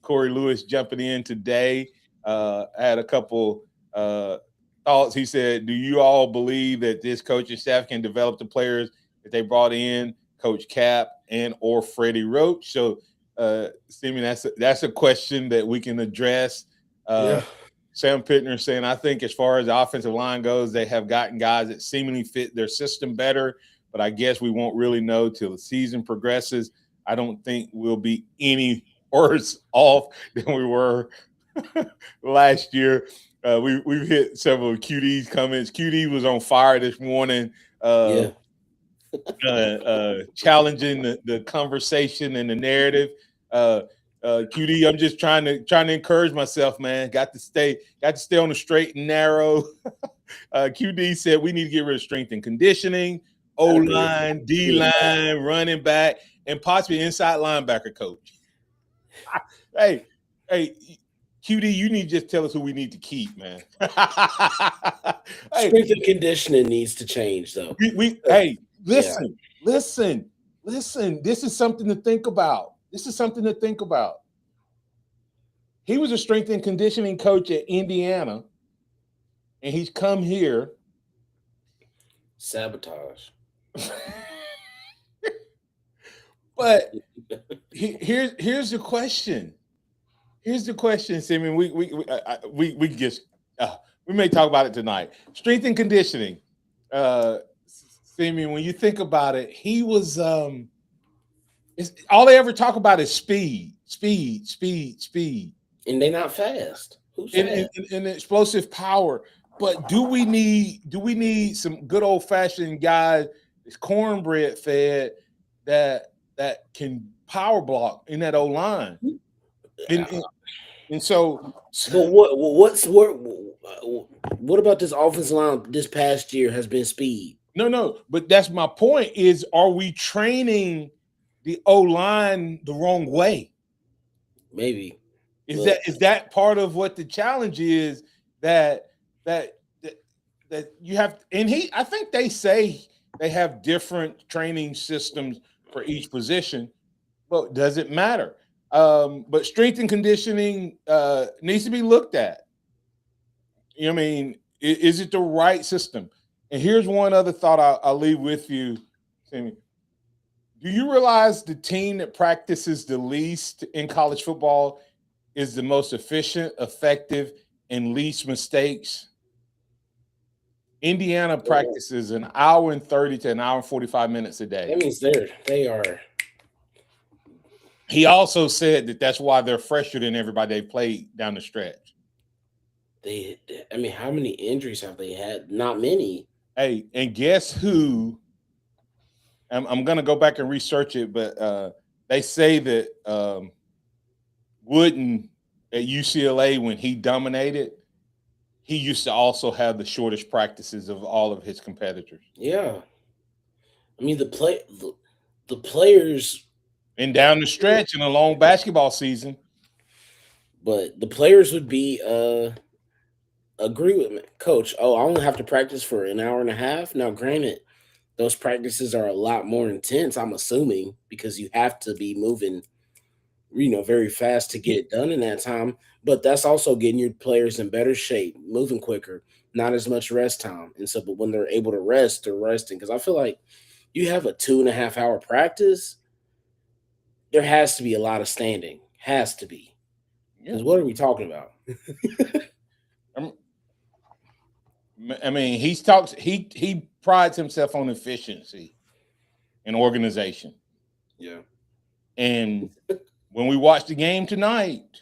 Corey Lewis jumping in today. I had a couple thoughts. He said, "Do you all believe that this coaching staff can develop the players that they brought in, Coach Cap and or Freddie Roach?" So, Stephen, that's a question that we can address. Yeah. Sam Pittner saying, "I think as far as the offensive line goes, they have gotten guys that seemingly fit their system better, but I guess we won't really know till the season progresses. I don't think we'll be any worse off than we were last year." We've hit several of QD's comments. QD was on fire this morning, Yeah. challenging the conversation and the narrative. QD, I'm just trying to encourage myself, man. Got to stay on the straight and narrow. QD said we need to get rid of strength and conditioning, O line, D line, running back, and possibly inside linebacker coach. Hey, QD, you need to just tell us who we need to keep, man. Hey, Strength and conditioning needs to change, though. Hey, listen. This is something to think about. He was a strength and conditioning coach at Indiana, and he's come here. Sabotage. But here's the question. Simon. We just we may talk about it tonight. Strength and conditioning. Simon, when you think about it, he was all they ever talk about is speed. And they're not fast. Who's fast? And explosive power. But do we need some good old fashioned guys, that's cornbread fed that can power block in that O line? And so, but what about this offensive line this past year has been speed? No, but that's my point. Is are we training the O line the wrong way? Maybe. Is that part of what the challenge is that you have? And I think they say they have different training systems for each position, but does it matter? But strength and conditioning needs to be looked at. You know what I mean? Is it the right system? And here's one other thought I'll leave with you, Sammy. Do you realize the team that practices the least in college football is the most efficient, effective, and least mistakes? Indiana practices an hour and 30 to an hour and 45 minutes a day. That means they are. He also said that that's why they're fresher than everybody they played down the stretch. How many injuries have they had? Not many. Hey, and guess who? I'm going to go back and research it, but they say that Wooden at UCLA, when he dominated, he used to also have the shortest practices of all of his competitors. Yeah. I mean, the players. And down the stretch in a long basketball season. But the players would be agree with me. Coach, I only have to practice for an hour and a half. Now, granted, those practices are a lot more intense, I'm assuming, because you have to be moving, very fast to get it done in that time. But that's also getting your players in better shape, moving quicker, not as much rest time. And so, but when they're able to rest, they're resting. Because I feel like you have a 2.5 hour practice, there has to be a lot of standing. Has to be. Because what are we talking about? I mean, he prides himself on efficiency and organization. Yeah. And when we watch the game tonight,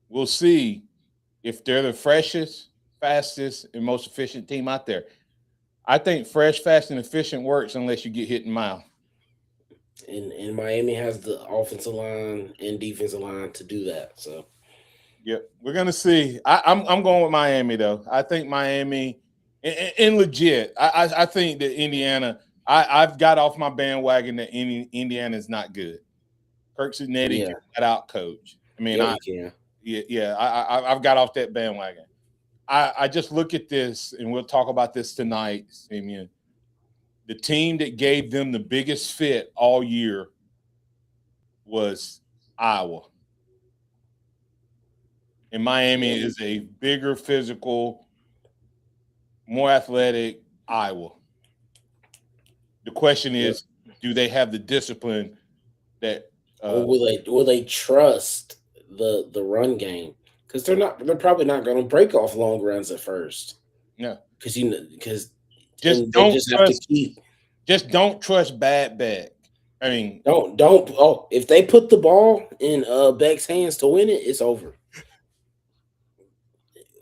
we'll see if they're the freshest, fastest, and most efficient team out there. I think fresh, fast, and efficient works unless you get hit in the mouth. And Miami has the offensive line and defensive line to do that. So, yeah, we're gonna see. I'm going with Miami though. I think Miami, and legit. I think that Indiana. I've got off my bandwagon that Indiana is not good. Kirk Cincinnati can get out coach. I mean, I've got off that bandwagon. I just look at this, and we'll talk about this tonight, Simeon. The team that gave them the biggest fit all year was Iowa. And Miami is a bigger, physical, more athletic Iowa. The question is, do they have the discipline that or will they trust the run game? Because they're probably not going to break off long runs at first. No, because just don't trust bad back. I mean, don't. Oh, if they put the ball in Beck's hands to win it, it's over.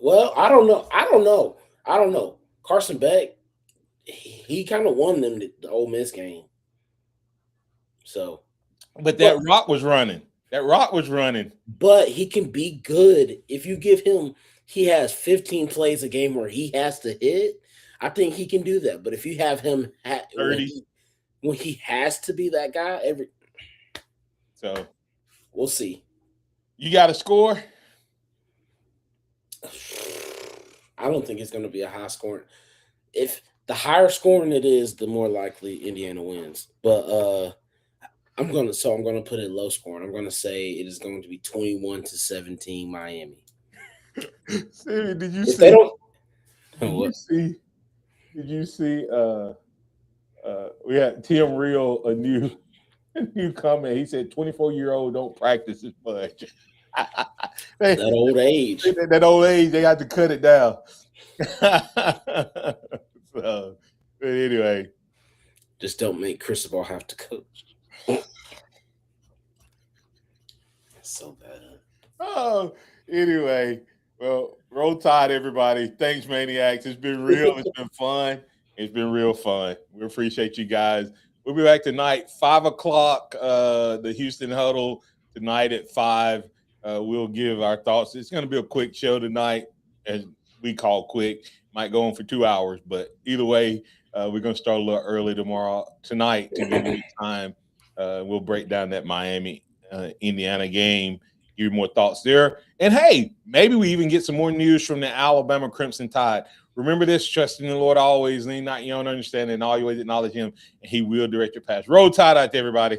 Well, I don't know. Carson Beck, he kind of won them the Ole Miss game. So, but Rock was running. That Rock was running. But he can be good if you give him. He has 15 plays a game where he has to hit. I think he can do that. But if you have him 30, when he has to be that guy, so we'll see. You got a score? I don't think it's going to be a high scoring. If the higher scoring it is, the more likely Indiana wins. But I'm gonna put it low scoring. I'm gonna say it is going to be 21-17 Miami. Sammy, did you if see? They don't. Did you see? We had Tim Real a new comment. He said 24-year-old don't practice as much. That old age. That old age, they got to cut it down. So, but anyway, just don't make Cristobal have to coach. So bad. Oh, anyway, well, roll tide, everybody. Thanks, Maniacs. It's been real. It's been fun. It's been real fun. We appreciate you guys. We'll be back tonight, 5 o'clock, the Houston Huddle tonight at 5. We'll give our thoughts. It's going to be a quick show tonight, as we call quick. Might go on for 2 hours, but either way, we're going to start a little early tonight to give you time. We'll break down that Miami Indiana game, give you more thoughts there. And hey, maybe we even get some more news from the Alabama Crimson Tide. Remember this: trust in the Lord always, lean not your own understanding, and all your ways acknowledge him, and he will direct your path. Roll Tide out to everybody.